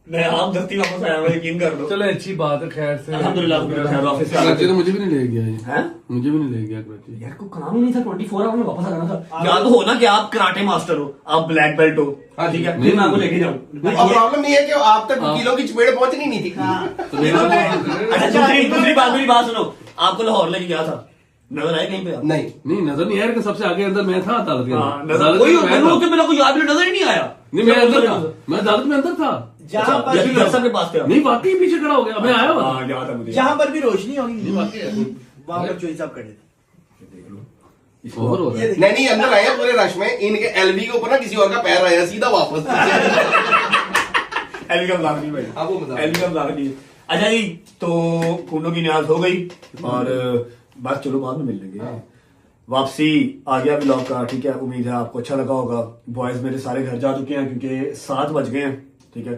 मैं आप दस्ती वापस आया हूँ, यकीन कर लो। चलो अच्छी बात है, खैर से अल्हम्दुलिल्लाह ऑफिस से कराची तो मुझे भी नहीं ले गया ये, हैं? मुझे भी नहीं ले गया कराची। यार को काम ही नहीं था, 24 आवर में वापस आना था। या तो हो ना कि आप कराटे मास्टर हो, आप ब्लैक बेल्ट हो, ठीक है, फिर मैं आपको लेके जाऊँ। प्रॉब्लम ये है कि आप तक किलो की चपेट पहुंचनी नहीं थी। अच्छा दूसरी बात, मेरी बात सुनो, आपको लाहौर लेके गया था, नजर आए कहीं पे आप? नहीं नजर नहीं आया कि सबसे आगे अंदर मैं था अदालत के अंदर। मेरे को याद भी नजर ही नहीं आया। नहीं मैं अंदर था, मैं अदालत में अंदर था, जहाँ पर के पास थे? नहीं वाकई पीछे खड़ा हो गया, मैं आया हुआ था। याद है मुझे। जहाँ पर भी रोशनी होगी वहाँ पर चोरी साहब खड़े थे। नहीं अंदर आया पूरे रश में, इनके एलबी के ऊपर ना किसी और का पैर आया, सीधा वापस। एलबी का मजाक नहीं भाई, आपको मजाक, एलबी का मजाक नहीं। अच्छा जी, तो खूनों की न्याज हो गई और बस चलो बाद में मिल लेंगे। वापसी आ गया व्लॉग का, ठीक है। उम्मीद है आपको अच्छा लगा होगा। बॉयज मेरे सारे घर जा चुके हैं क्योंकि 7 बज गए हैं, ठीक है,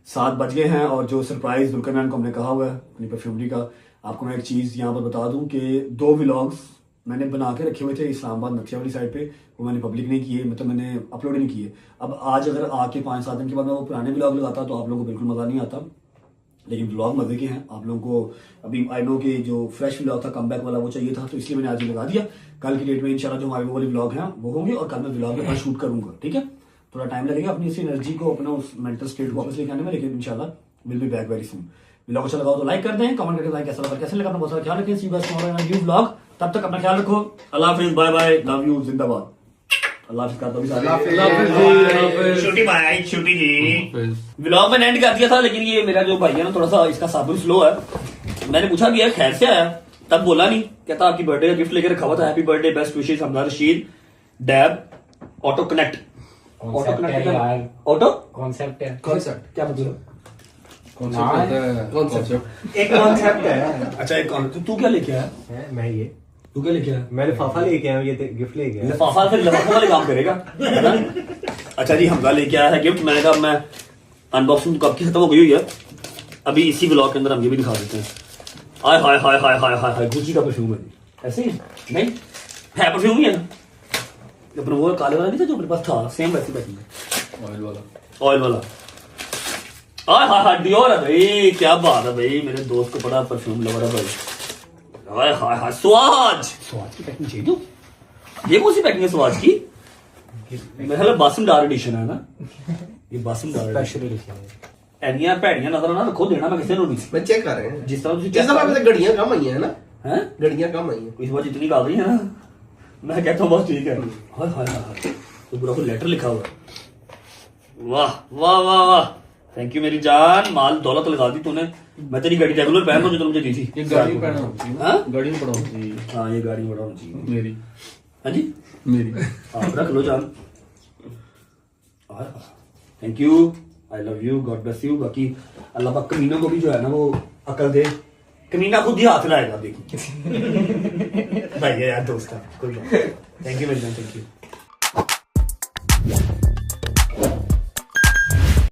7 बज गए हैं। और जो सरप्राइज दुल्करनैन को हमने कहा हुआ है अपनी परफ्यूमरी का, आपको मैं एक चीज यहाँ पर बता दूं कि 2 व्लॉग्स मैंने बना के रखे हुए थे इस्लामाबाद नक्शा वाली साइड पे, वो मैंने पब्लिक नहीं किए, मतलब मैंने अपलोड नहीं किए। अब आज अगर आके 5-7 दिन के बाद मैं वो पुराने व्लॉग लगाता तो आप लोगों को बिल्कुल मजा नहीं आता, लेकिन व्लॉग मजे के हैं। आप लोगों को अभी आई नो कि जो फ्रेश व्लॉग था, कमबैक वाला, वो चाहिए था, तो इसलिए मैंने आज ही लगा दिया। कल की डेट में इंशाल्लाह जो हमारे वो वाले व्लॉग हैं वो होंगे और कल मैं व्लॉग के बाद शूट करूंगा, ठीक है। थोड़ा टाइम लगेगा अपनी इस एनर्जी को, अपना उस मेंटल स्टेट को वापस लेके आने में, लेकिन इंशाल्लाह will be back very soon. Vlog अच्छा लगा तो लाइक कर दें, कमेंट करके बताएं कैसा लगा, कैसे लगा, अपना बहुत सारा ख्याल रखें। See you guys tomorrow in a new vlog. तब तक अपना ख्याल रखो। अल्लाह हाफिज, बाय बाय, लव यू, जिंदाबाद। अल्लाह हाफिज करता भी सारे। छोटी भाई, छोटी जी, व्लॉग में एंड कर दिया था, लेकिन ये मेरा जो भाई है ना, थोड़ा सा इसका साबुन स्लो है। मैंने पूछा भी यार खैर से आया, तब बोला नहीं, कहता आपकी बर्थडे का गिफ्ट लेकर रखा हुआ था, happy birthday, best wishes, Hamda Rashid, dab, auto connect. Auto connect, auto concept है, कॉन्सेप्ट क्या मतलब? कॉन्सेप्ट एक कॉन्सेप्ट है। अच्छा एक कॉन्सेप्ट। तू क्या लेके आया? मैं ये तू क्या लेके आया? मैं लिफाफा लेके आया हूँ, ये गिफ्ट लेके आया। लिफाफा फिर लिफाफे वाले काम करेगा है ना? अच्छा जी हमजा लेके आया है गिफ्ट। मैंने कहा मैं अनबॉक्सिंग कब की खत्म हो गई हुई है, अभी इसी ब्लॉग के अंदर हम ये भी दिखा देते हैं। हाय हाय हाय हाय हाय हाय हाय गुची का परफ्यूम है। ऐसे ही नहीं है, परफ्यूम ही है ना, अपना वो काले वाला नहीं था जो मेरे पास था, सेम वैसे पैकिंग ऑयल वाला। ऑयल वाला। हाय हाय हाय डियोर है भाई, क्या बात है भाई, मेरे दोस्त को बड़ा परफ्यूम लवर है भाई। हाय हाय हाय स्वाज, स्वाज की पैकिंग चाहिए। ये कौन सी पैकिंग है स्वाज की? मेरे ख्याल बासमदार एडिशन है ना ये, बासमदार स्पेशल एडिशन है। ਐਨੀਆਂ ਭੈੜੀਆਂ ਨਜ਼ਰ ਨਾ ਰੱਖੋ, ਦੇਣਾ ਮੈਂ ਕਿਸੇ ਨੂੰ ਨਹੀਂ। मैं चेक कर रहे हैं जिस तरह ਤੁਸੀਂ जिस तरह पे घड़ियां कम आई हैं ना, हैं घड़ियां कम आई हैं इस बार जितनी आ गई है ना, मैं कहता हूँ बस ठीक है। हाय हाय हाय तो पूरा कोई लेटर लिखा हुआ है। वाह वाह वाह वाह, थैंक यू मेरी जान, माल दौलत लगा दी तूने। मैं तेरी गाड़ी रेगुलर पहन रहा हूँ जो तुमने मुझे दी थी। ये गाड़ी पहना होती है। हाँ गाड़ी में पड़ा होती है। हाँ ये गाड़ी में बड़ा होना चाहिए मेरी। हाँ जी मेरी। आप रख लो जान। Thank you, I love you, God bless you. बाकी अल्लाह पाक कमीनों को भी जो है ना वो अकल दे, कमीना खुद ही हाथ लाएगा देखो भाई यार दोस्त कोई बात। थैंक यू मेरी जान, थैंक यू।